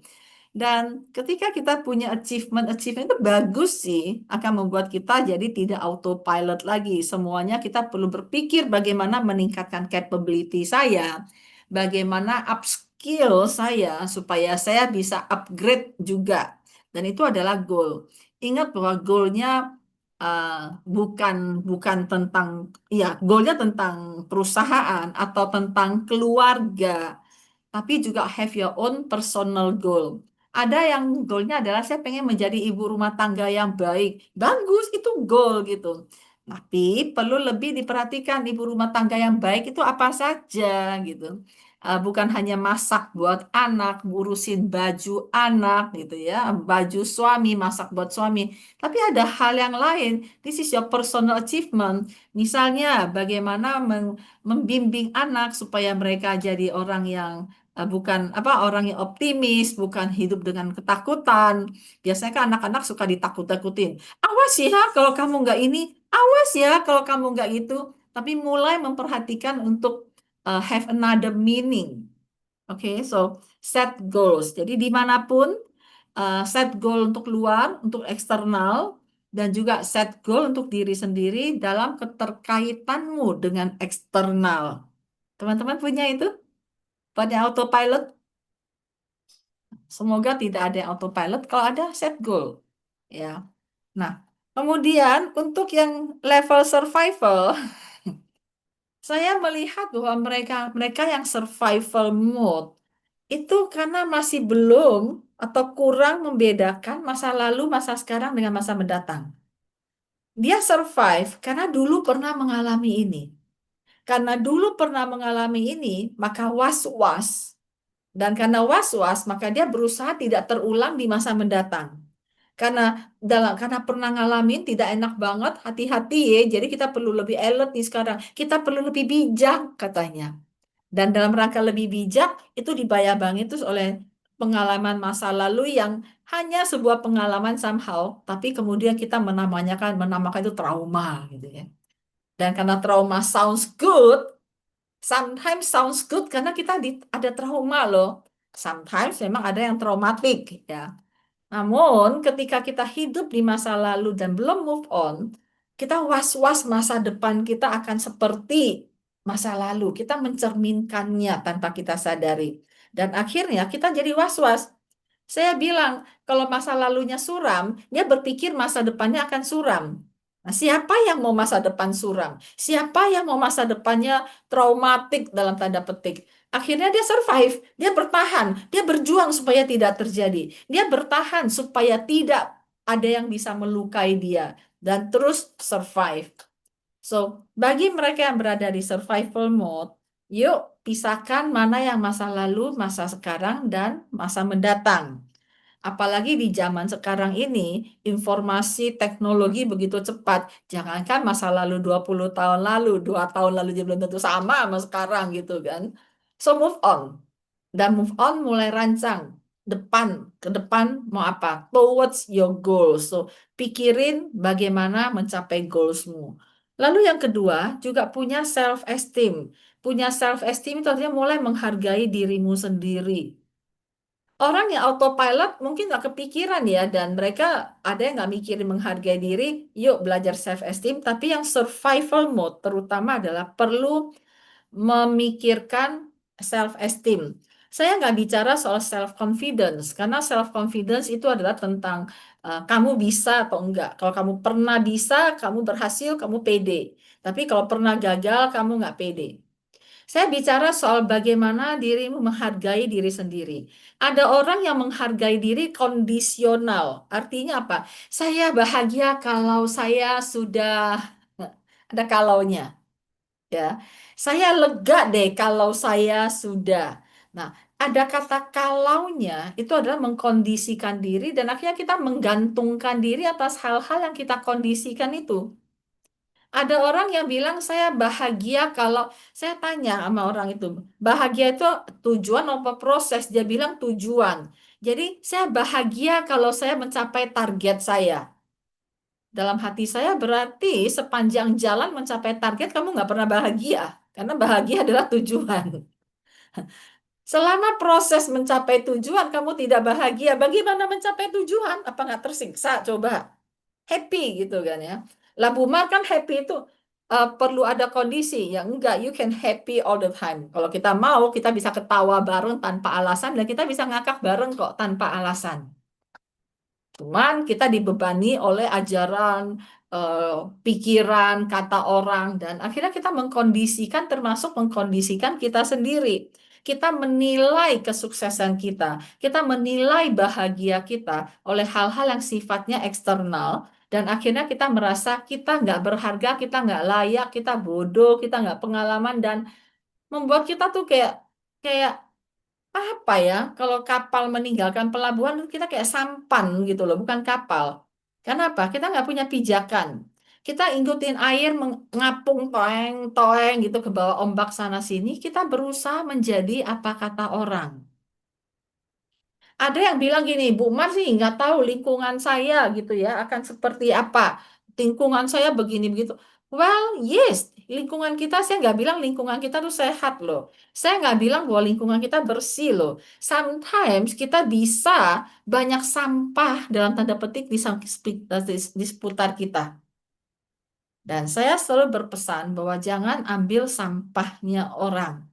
Dan ketika kita punya achievement itu bagus sih, akan membuat kita jadi tidak autopilot lagi. Semuanya kita perlu berpikir bagaimana meningkatkan capability saya, bagaimana upskill saya supaya saya bisa upgrade juga. Dan itu adalah goal. Ingat bahwa goalnya uh, bukan bukan tentang ya goalnya tentang perusahaan atau tentang keluarga, tapi juga have your own personal goal. Ada yang goalnya adalah saya pengen menjadi ibu rumah tangga yang baik. Bagus, itu goal gitu. Tapi perlu lebih diperhatikan ibu rumah tangga yang baik itu apa saja gitu. Bukan hanya masak buat anak, ngurusin baju anak gitu ya, baju suami, masak buat suami. Tapi ada hal yang lain. This is your personal achievement. Misalnya bagaimana membimbing anak supaya mereka jadi orang yang bukan apa orang yang optimis, bukan hidup dengan ketakutan. Biasanya kan anak-anak suka ditakut-takutin. Awas ya kalau kamu nggak ini, awas ya kalau kamu nggak itu. Tapi mulai memperhatikan untuk have another meaning. Oke, so set goals. Jadi dimanapun set goal untuk luar, untuk eksternal, dan juga set goal untuk diri sendiri dalam keterkaitanmu dengan eksternal. Teman-teman punya itu? Pada autopilot? Semoga tidak ada yang autopilot. Kalau ada, set goal. Ya. Nah, kemudian untuk yang level survival, saya melihat bahwa mereka mereka yang survival mode itu karena masih belum atau kurang membedakan masa lalu, masa sekarang dengan masa mendatang. Dia survive karena dulu pernah mengalami ini. Karena dulu pernah mengalami ini, maka was-was. Dan karena was-was, maka dia berusaha tidak terulang di masa mendatang. Karena pernah ngalamin tidak enak banget, hati-hati ya. Jadi kita perlu lebih alert nih sekarang. Kita perlu lebih bijak katanya. Dan dalam rangka lebih bijak itu dibayang-bayangin terus oleh pengalaman masa lalu yang hanya sebuah pengalaman somehow, tapi kemudian kita menamakan itu trauma gitu ya. Dan karena trauma sounds good, sometimes sounds good karena kita ada trauma loh. Sometimes memang ada yang traumatik ya. Namun, ketika kita hidup di masa lalu dan belum move on, kita was-was masa depan kita akan seperti masa lalu. Kita mencerminkannya tanpa kita sadari. Dan akhirnya kita jadi was-was. Saya bilang, kalau masa lalunya suram, dia berpikir masa depannya akan suram. Nah, siapa yang mau masa depan suram? Siapa yang mau masa depannya traumatik dalam tanda petik? Akhirnya dia survive, dia bertahan, dia berjuang supaya tidak terjadi. Dia bertahan supaya tidak ada yang bisa melukai dia dan terus survive. So, bagi mereka yang berada di survival mode, yuk pisahkan mana yang masa lalu, masa sekarang, dan masa mendatang. Apalagi di zaman sekarang ini, informasi teknologi begitu cepat. Jangankan masa lalu 20 tahun lalu, 2 tahun lalu juga belum tentu sama sekarang gitu kan. So move on. Dan move on mulai rancang. Ke depan mau apa? Towards your goals. So pikirin bagaimana mencapai goalsmu. Lalu yang kedua, juga punya self-esteem. Punya self-esteem itu artinya mulai menghargai dirimu sendiri. Orang yang autopilot mungkin nggak kepikiran ya, dan mereka ada yang nggak mikirin menghargai diri, yuk belajar self-esteem, tapi yang survival mode terutama adalah perlu memikirkan self-esteem. Saya nggak bicara soal self-confidence, karena self-confidence itu adalah tentang kamu bisa atau enggak. Kalau kamu pernah bisa, kamu berhasil, kamu pede. Tapi kalau pernah gagal, kamu nggak pede. Saya bicara soal bagaimana dirimu menghargai diri sendiri. Ada orang yang menghargai diri kondisional. Artinya apa? Saya bahagia kalau saya sudah ada kalaunya, ya. Saya lega deh kalau saya sudah. Nah, ada kata kalaunya itu adalah mengkondisikan diri dan akhirnya kita menggantungkan diri atas hal-hal yang kita kondisikan itu. Ada orang yang bilang saya bahagia kalau saya tanya sama orang itu, bahagia itu tujuan apa proses? Dia bilang tujuan. Jadi saya bahagia kalau saya mencapai target saya. Dalam hati saya berarti sepanjang jalan mencapai target kamu nggak pernah bahagia. Karena bahagia adalah tujuan. Selama proses mencapai tujuan kamu tidak bahagia, bagaimana mencapai tujuan? Apa nggak tersiksa? Coba. Happy gitu kan ya. Lah Bumar kan happy itu perlu ada kondisi. Ya enggak, you can happy all the time. Kalau kita mau, kita bisa ketawa bareng tanpa alasan dan kita bisa ngakak bareng kok tanpa alasan. Cuman kita dibebani oleh ajaran, pikiran, kata orang, dan akhirnya kita mengkondisikan, termasuk mengkondisikan kita sendiri. Kita menilai kesuksesan kita menilai bahagia kita oleh hal-hal yang sifatnya eksternal, dan akhirnya kita merasa kita nggak berharga, kita nggak layak, kita bodoh, kita nggak pengalaman, dan membuat kita tuh kayak kayak apa ya, kalau kapal meninggalkan pelabuhan kita kayak sampan gitu loh, bukan kapal. Kenapa? Kita nggak punya pijakan. Kita ngikutin air ngapung toeng toeng gitu ke bawah ombak sana sini. Kita berusaha menjadi apa kata orang. Ada yang bilang gini, Bu Mar sih nggak tahu lingkungan saya gitu ya akan seperti apa. Lingkungan saya begini begitu. Well, yes, lingkungan kita saya nggak bilang lingkungan kita tuh sehat loh. Saya nggak bilang bahwa lingkungan kita bersih loh. Sometimes kita bisa banyak sampah dalam tanda petik di seputar kita. Dan saya selalu berpesan bahwa jangan ambil sampahnya orang.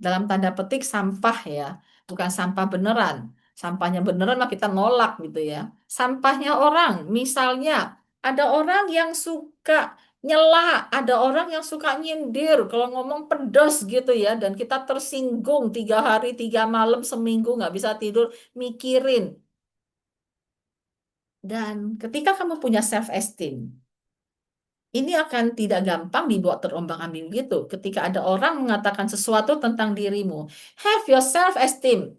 Dalam tanda petik sampah ya, bukan sampah beneran. Sampahnya beneran mah kita nolak gitu ya. Sampahnya orang, misalnya ada orang yang suka nyela, ada orang yang suka nyindir kalau ngomong pedas gitu ya, dan kita tersinggung 3 hari 3 malam seminggu nggak bisa tidur mikirin. Dan ketika kamu punya self esteem, ini akan tidak gampang dibawa terombang-ambing gitu. Ketika ada orang mengatakan sesuatu tentang dirimu, have your self-esteem.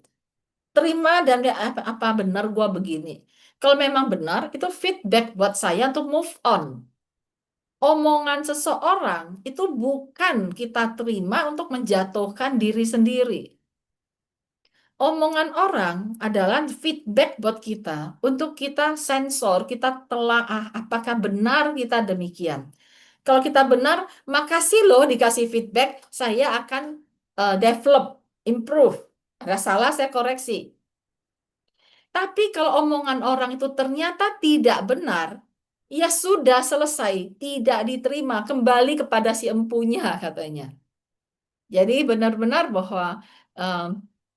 Terima dan apa benar gua begini. Kalau memang benar, itu feedback buat saya untuk move on. Omongan seseorang itu bukan kita terima untuk menjatuhkan diri sendiri. Omongan orang adalah feedback buat kita untuk kita sensor, kita telaah apakah benar kita demikian. Kalau kita benar, makasih loh dikasih feedback, saya akan develop, improve. Ada salah, saya koreksi. Tapi kalau omongan orang itu ternyata tidak benar, ya sudah selesai, tidak diterima, kembali kepada si empunya katanya. Jadi benar-benar bahwa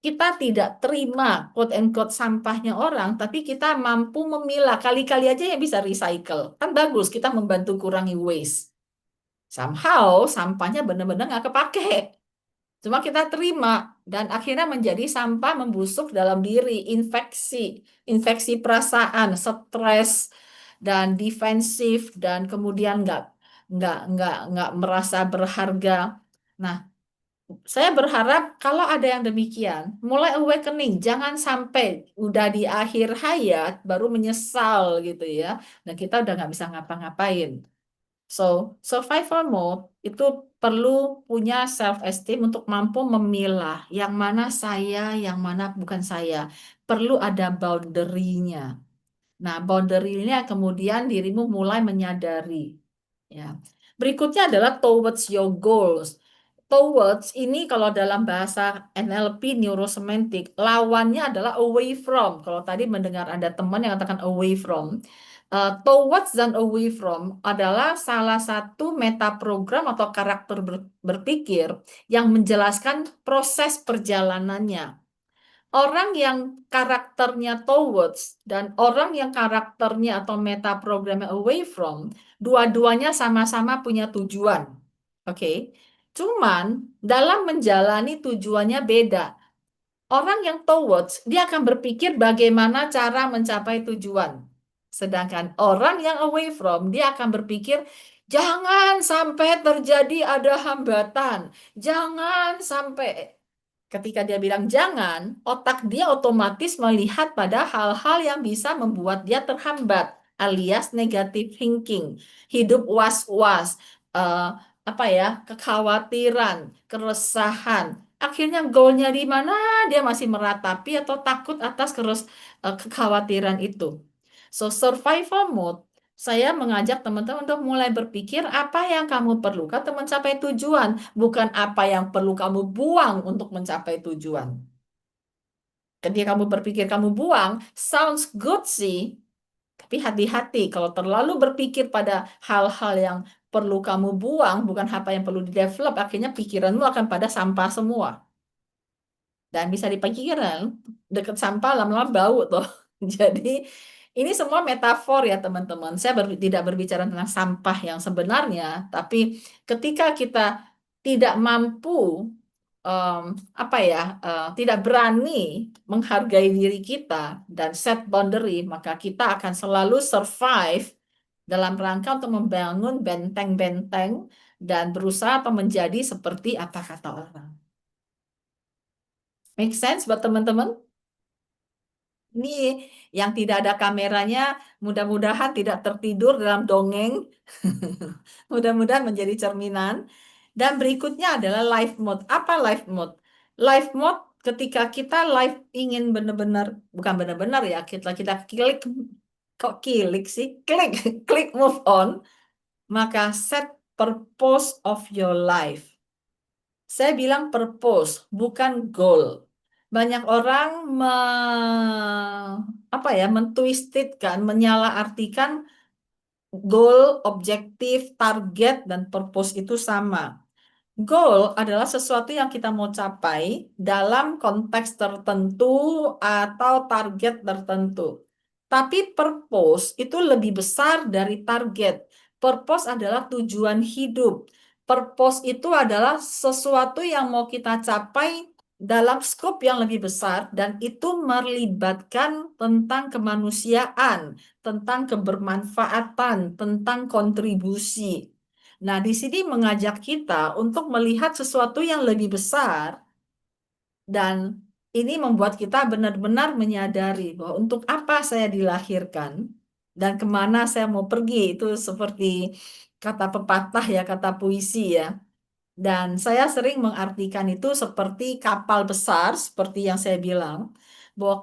kita tidak terima quote and quote sampahnya orang, tapi kita mampu memilah. Kali-kali aja yang bisa recycle. Kan bagus, kita membantu kurangi waste. Somehow sampahnya benar-benar nggak kepake. Cuma kita terima dan akhirnya menjadi sampah membusuk dalam diri, infeksi perasaan, stres dan defensif dan kemudian nggak merasa berharga. Nah, saya berharap kalau ada yang demikian, mulai awakening, jangan sampai udah di akhir hayat baru menyesal gitu ya, dan kita udah nggak bisa ngapa-ngapain. So, survival mode itu perlu punya self-esteem untuk mampu memilah yang mana saya, yang mana bukan saya. Perlu ada boundary-nya. Nah, boundary-nya kemudian dirimu mulai menyadari. Ya. Berikutnya adalah towards your goals. Towards ini kalau dalam bahasa NLP neurosemantik, lawannya adalah away from. Kalau tadi mendengar ada teman yang katakan away from, towards dan away from adalah salah satu metaprogram atau karakter berpikir yang menjelaskan proses perjalanannya. Orang yang karakternya towards dan orang yang karakternya atau metaprogramnya away from, dua-duanya sama-sama punya tujuan. Oke. Cuman dalam menjalani tujuannya beda. Orang yang towards, dia akan berpikir bagaimana cara mencapai tujuan. Sedangkan orang yang away from, dia akan berpikir, jangan sampai terjadi ada hambatan. Jangan sampai, ketika dia bilang jangan, otak dia otomatis melihat pada hal-hal yang bisa membuat dia terhambat, alias negative thinking. Hidup was-was, apa ya, kekhawatiran, keresahan. Akhirnya goalnya di mana dia masih meratapi atau takut atas kekhawatiran itu. So survival mode, saya mengajak teman-teman untuk mulai berpikir apa yang kamu perlukan untuk mencapai tujuan, bukan apa yang perlu kamu buang untuk mencapai tujuan. Ketika kamu berpikir kamu buang, sounds good sih, tapi hati-hati kalau terlalu berpikir pada hal-hal yang perlu kamu buang, bukan apa yang perlu di-develop, akhirnya pikiranmu akan pada sampah semua. Dan bisa dipikiran, dekat sampah lama-lama bau tuh. Jadi ini semua metafor ya teman-teman. Saya tidak berbicara tentang sampah yang sebenarnya, tapi ketika kita tidak mampu apa ya, tidak berani menghargai diri kita dan set boundary, maka kita akan selalu survive dalam rangka untuk membangun benteng-benteng dan berusaha atau menjadi seperti apa kata orang. Make sense buat teman-teman? Ini yang tidak ada kameranya, mudah-mudahan tidak tertidur dalam dongeng. Mudah-mudahan menjadi cerminan. Dan berikutnya adalah life mode. Apa life mode? Life mode ketika kita life ingin benar-benar, bukan benar-benar ya, kita klik, kok klik sih? Klik, klik move on. Maka set purpose of your life. Saya bilang purpose, bukan goal. Banyak orang mentwistedkan, menyalahartikan goal, objektif, target, dan purpose itu sama. Goal adalah sesuatu yang kita mau capai dalam konteks tertentu atau target tertentu. Tapi purpose itu lebih besar dari target. Purpose adalah tujuan hidup. Purpose itu adalah sesuatu yang mau kita capai dalam skop yang lebih besar dan itu melibatkan tentang kemanusiaan, tentang kebermanfaatan, tentang kontribusi. Nah, di sini mengajak kita untuk melihat sesuatu yang lebih besar dan ini membuat kita benar-benar menyadari bahwa untuk apa saya dilahirkan dan kemana saya mau pergi. Itu seperti kata pepatah ya, kata puisi ya. Dan saya sering mengartikan itu seperti kapal besar, seperti yang saya bilang, bahwa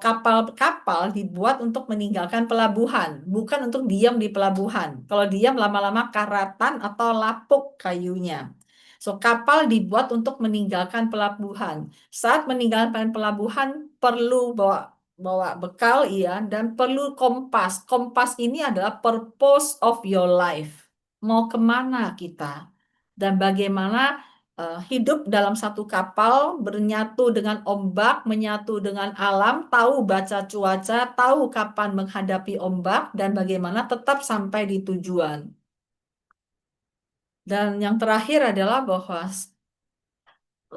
kapal dibuat untuk meninggalkan pelabuhan, bukan untuk diam di pelabuhan. Kalau diam lama-lama karatan atau lapuk kayunya. So, kapal dibuat untuk meninggalkan pelabuhan. Saat meninggalkan pelabuhan, perlu bawa bawa bekal, iya, dan perlu kompas. Kompas ini adalah purpose of your life. Mau kemana kita? Dan bagaimana hidup dalam satu kapal, bernyatu dengan ombak, menyatu dengan alam, tahu baca cuaca, tahu kapan menghadapi ombak, dan bagaimana tetap sampai di tujuan. Dan yang terakhir adalah bahwa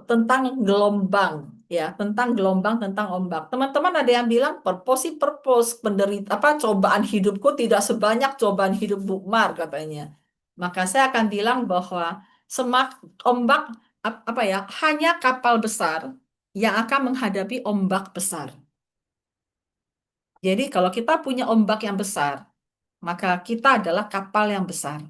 tentang gelombang, ya, tentang gelombang, tentang ombak. Teman-teman ada yang bilang purpose sih purpose, penderita apa cobaan hidupku tidak sebanyak cobaan hidup Bukmar katanya. Maka saya akan bilang bahwa semak ombak apa ya, hanya kapal besar yang akan menghadapi ombak besar. Jadi kalau kita punya ombak yang besar, maka kita adalah kapal yang besar.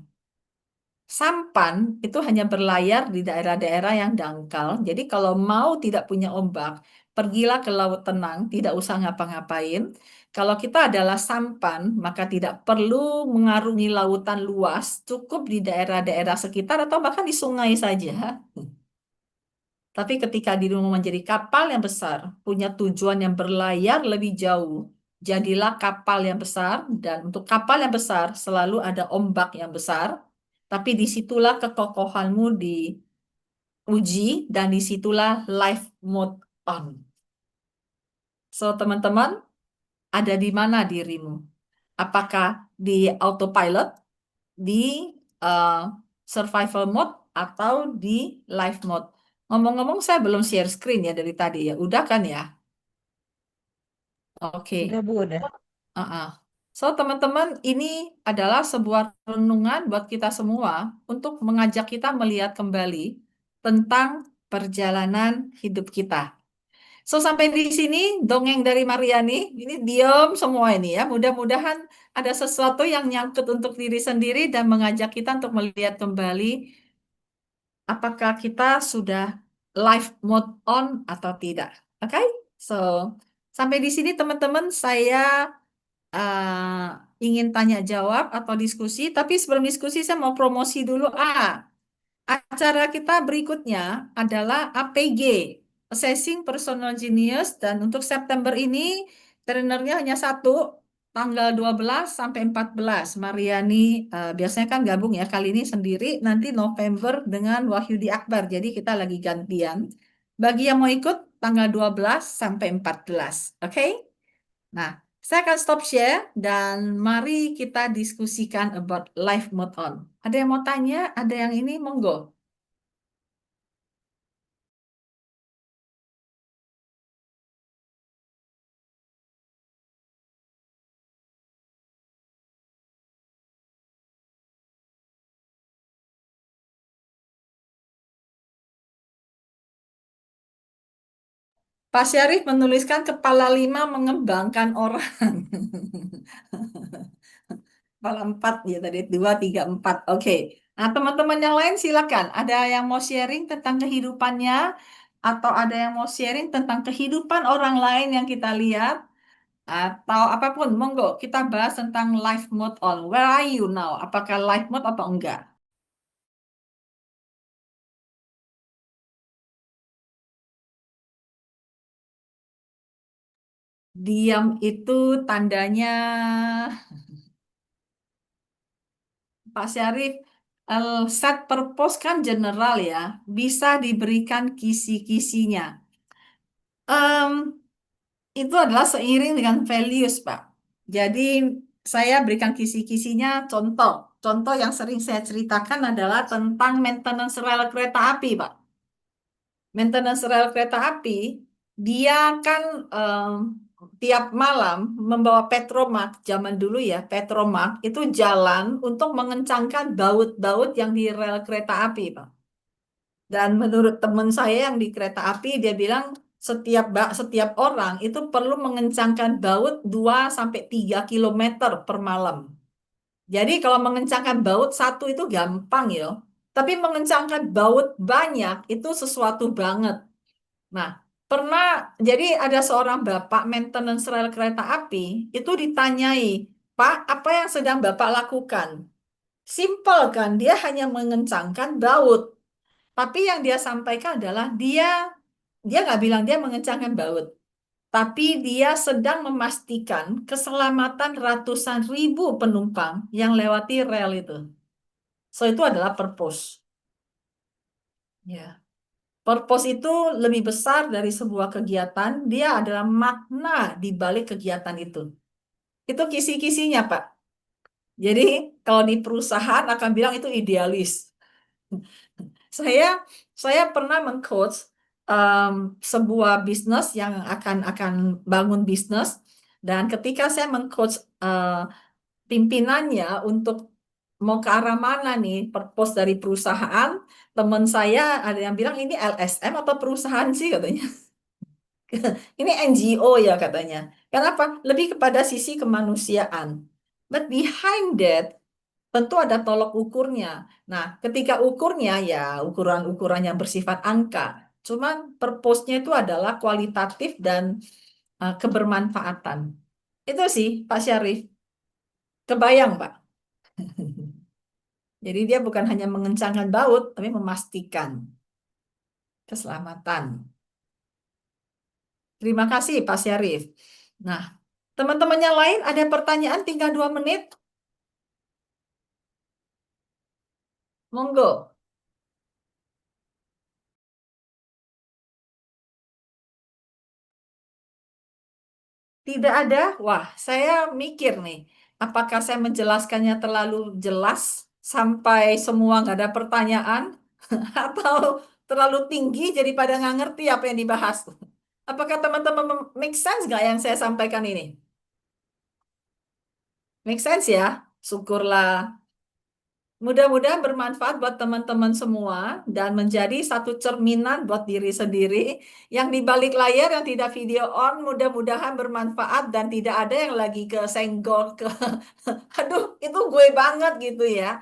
Sampan itu hanya berlayar di daerah-daerah yang dangkal. Jadi kalau mau tidak punya ombak, pergilah ke laut tenang, tidak usah ngapa-ngapain. Kalau kita adalah sampan, maka tidak perlu mengarungi lautan luas, cukup di daerah-daerah sekitar atau bahkan di sungai saja. Tapi ketika dirimu menjadi kapal yang besar, punya tujuan yang berlayar lebih jauh, jadilah kapal yang besar, dan untuk kapal yang besar selalu ada ombak yang besar, tapi disitulah kekokohanmu diuji, dan disitulah life mode on. So, teman-teman, ada di mana dirimu? Apakah di autopilot, di uh, survival mode, atau di life mode? Ngomong-ngomong, saya belum share screen ya dari tadi ya. Udah kan ya? Oke. Udah Bu, udah. Uh-uh. So, teman-teman, ini adalah sebuah renungan buat kita semua untuk mengajak kita melihat kembali tentang perjalanan hidup kita. So, sampai di sini dongeng dari Mariani. Ini diam semua ini ya. Mudah-mudahan ada sesuatu yang nyangkut untuk diri sendiri dan mengajak kita untuk melihat kembali apakah kita sudah live mode on atau tidak. Oke? So, sampai di sini teman-teman saya ingin tanya jawab atau diskusi, tapi sebelum diskusi saya mau promosi dulu. Acara kita berikutnya adalah APG, Assessing Personal Genius, dan untuk September ini trainernya hanya satu, tanggal 12 sampai 14. Mariani biasanya kan gabung ya, kali ini sendiri, nanti November dengan Wahyudi Akbar, jadi kita lagi gantian. Bagi yang mau ikut, tanggal 12 sampai 14, oke? Nah, saya akan stop share dan mari kita diskusikan about life mode on. Ada yang mau tanya? Ada yang ini? Monggo. Pak Syarif menuliskan kepala 5 mengembangkan orang. Kepala 4 ya tadi 2, 3, 4. Oke. Nah, teman-teman yang lain silakan. Ada yang mau sharing tentang kehidupannya atau ada yang mau sharing tentang kehidupan orang lain yang kita lihat atau apapun, monggo kita bahas tentang life mode on. Where are you now? Apakah life mode atau enggak? Diam itu tandanya Pak Syarif, set purpose kan general ya, bisa diberikan kisi-kisinya. Em, itu adalah seiring dengan values, Pak. Jadi saya berikan kisi-kisinya contoh. Contoh yang sering saya ceritakan adalah tentang maintenance rel kereta api, Pak. Maintenance rel kereta api, dia kan tiap malam membawa Petromak, zaman dulu ya, Petromak itu jalan untuk mengencangkan baut-baut yang di rel kereta api, Pak. Dan menurut teman saya yang di kereta api, dia bilang setiap orang itu perlu mengencangkan baut 2 sampai 3 kilometer per malam. Jadi kalau mengencangkan baut satu itu gampang ya. Tapi mengencangkan baut banyak itu sesuatu banget. Nah, jadi ada seorang bapak maintenance rel kereta api, itu ditanyai, Pak, apa yang sedang Bapak lakukan? Simple kan, dia hanya mengencangkan baut. Tapi yang dia sampaikan adalah dia nggak bilang dia mengencangkan baut. tapi dia sedang memastikan keselamatan ratusan ribu penumpang yang lewati rel itu. So itu adalah purpose. Ya. Purpose itu lebih besar dari sebuah kegiatan, dia adalah makna di balik kegiatan itu. Itu kisi-kisinya, Pak. Jadi kalau di perusahaan akan bilang itu idealis. Saya pernah mengcoach sebuah bisnis yang akan bangun bisnis, dan ketika saya mengcoach pimpinannya untuk mau ke arah mana nih purpose dari perusahaan, teman saya ada yang bilang ini LSM atau perusahaan sih katanya. Ini NGO ya katanya. Kenapa? Lebih kepada sisi kemanusiaan. But behind that, tentu ada tolok ukurnya. Nah, ketika ukurnya ya ukuran-ukuran yang bersifat angka. Cuman purpose-nya itu adalah kualitatif dan kebermanfaatan. Itu sih, Pak Syarif. Kebayang, Pak. Jadi dia bukan hanya mengencangkan baut, tapi memastikan keselamatan. Terima kasih, Pak Syarif. Nah, teman-temannya lain ada pertanyaan tinggal 2 menit. Monggo. Tidak ada? Wah, saya mikir nih, apakah saya menjelaskannya terlalu jelas sampai semua nggak ada pertanyaan? Atau terlalu tinggi jadi pada nggak ngerti apa yang dibahas? Apakah teman-teman make sense nggak yang saya sampaikan ini? Make sense ya? Syukurlah. Mudah-mudahan bermanfaat buat teman-teman semua dan menjadi satu cerminan buat diri sendiri. Yang di balik layar yang tidak video on, mudah-mudahan bermanfaat dan tidak ada yang lagi kesenggol ke aduh, itu gue banget gitu ya.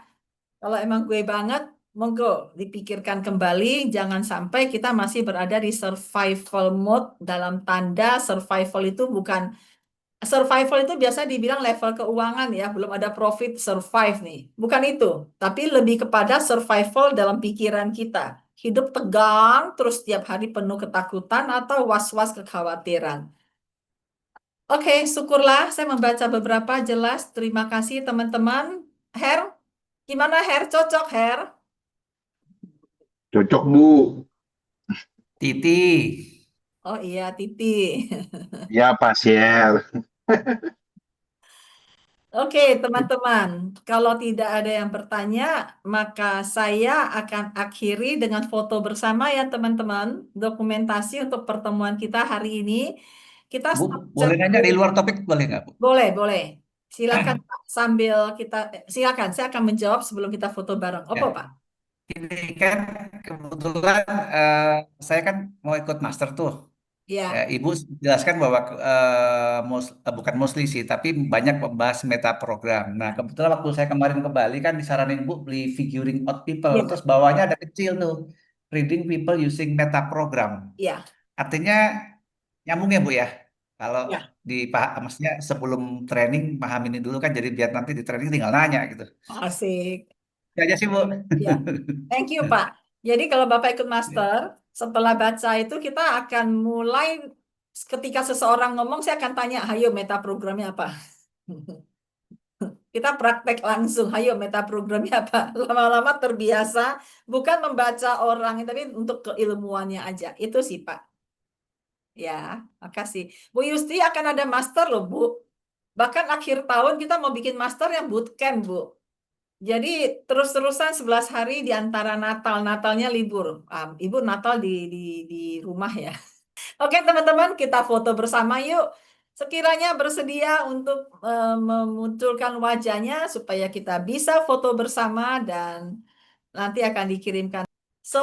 Kalau emang gue banget, monggo dipikirkan kembali, jangan sampai kita masih berada di survival mode. Dalam tanda survival itu bukan survival itu biasa dibilang level keuangan ya, belum ada profit survive nih. Bukan itu, tapi lebih kepada survival dalam pikiran kita. Hidup tegang, terus tiap hari penuh ketakutan atau was-was kekhawatiran. Oke, syukurlah saya membaca beberapa jelas. Terima kasih teman-teman. Her, gimana Her? Cocok Her? Cocok, Bu. Titi. Oh iya, Titi. Ya, pasien. Oke, teman-teman, kalau tidak ada yang bertanya, maka saya akan akhiri dengan foto bersama ya, teman-teman. Dokumentasi untuk pertemuan kita hari ini. Kita Bu, stop chat boleh nanya di dulu. luar topik boleh nggak, Bu? Boleh, boleh. Silakan Pak, sambil kita silakan. Saya akan menjawab sebelum kita foto bareng. Apa, Ya, Pak? ini kan kebetulan saya kan mau ikut master tuh. Ya, Ya, Ibu jelaskan bahwa bukan mostly sih, tapi banyak membahas meta program. Nah, kebetulan waktu saya kemarin ke Bali kan disaranin Bu beli figuring out people, ya, terus bawahnya ada kecil tuh, reading people using meta program. ya, Artinya nyambung ya Bu ya. Kalau ya. maksudnya sebelum training paham ini dulu kan, jadi biar nanti di training tinggal nanya gitu. Asik. Ya aja sih Bu. Ya, thank you Pak. Jadi kalau Bapak ikut master, setelah baca itu kita akan mulai ketika seseorang ngomong, saya akan tanya, ayo meta programnya apa? Kita praktek langsung, ayo meta programnya apa? Lama-lama terbiasa, bukan membaca orang, tapi untuk keilmuannya aja. Itu sih Pak. Ya, makasih. Bu Yusti akan ada master loh Bu. Bahkan akhir tahun kita mau bikin master yang bootcamp Bu. Jadi terus-terusan 11 hari di antara Natal. Natalnya libur. Ibu Natal di rumah ya. Oke teman-teman, kita foto bersama yuk. Sekiranya bersedia untuk memunculkan wajahnya supaya kita bisa foto bersama dan nanti akan dikirimkan. So,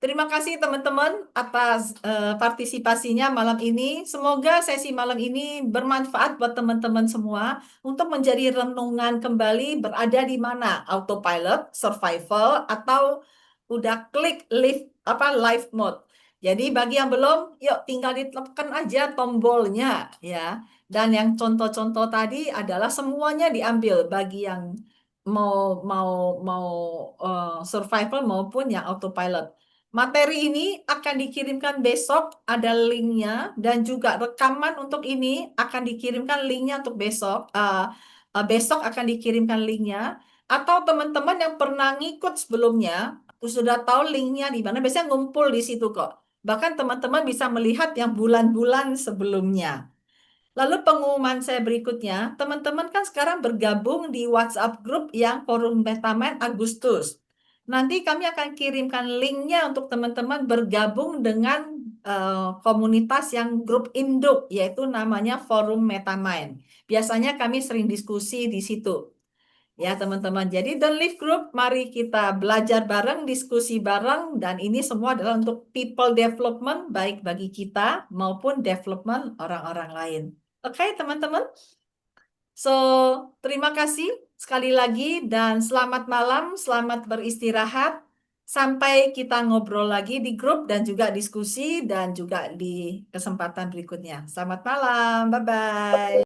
terima kasih teman-teman atas partisipasinya malam ini. Semoga sesi malam ini bermanfaat buat teman-teman semua untuk menjadi renungan kembali berada di mana, autopilot, survival, atau udah klik live mode. Jadi bagi yang belum, yuk tinggal ditekan aja tombolnya ya. Dan yang contoh-contoh tadi adalah semuanya diambil bagi yang mau mau mau survival maupun yang autopilot. Materi ini akan dikirimkan besok, ada linknya, dan juga rekaman untuk ini akan dikirimkan linknya untuk besok. Besok akan dikirimkan linknya. Atau teman-teman yang pernah ngikut sebelumnya, sudah tahu linknya di mana, biasanya ngumpul di situ kok. Bahkan teman-teman bisa melihat yang bulan-bulan sebelumnya. Lalu pengumuman saya berikutnya, teman-teman kan sekarang bergabung di WhatsApp group yang Forum Metamind Agustus. Nanti kami akan kirimkan linknya untuk teman-teman bergabung dengan komunitas yang grup induk, yaitu namanya Forum Metamind. Biasanya kami sering diskusi di situ. Ya teman-teman, jadi Don't Leave Group, mari kita belajar bareng, diskusi bareng, dan ini semua adalah untuk people development, baik bagi kita maupun development orang-orang lain. Oke teman-teman, so terima kasih sekali lagi dan selamat malam, selamat beristirahat. Sampai kita ngobrol lagi di grup dan juga diskusi dan juga di kesempatan berikutnya. Selamat malam, bye-bye.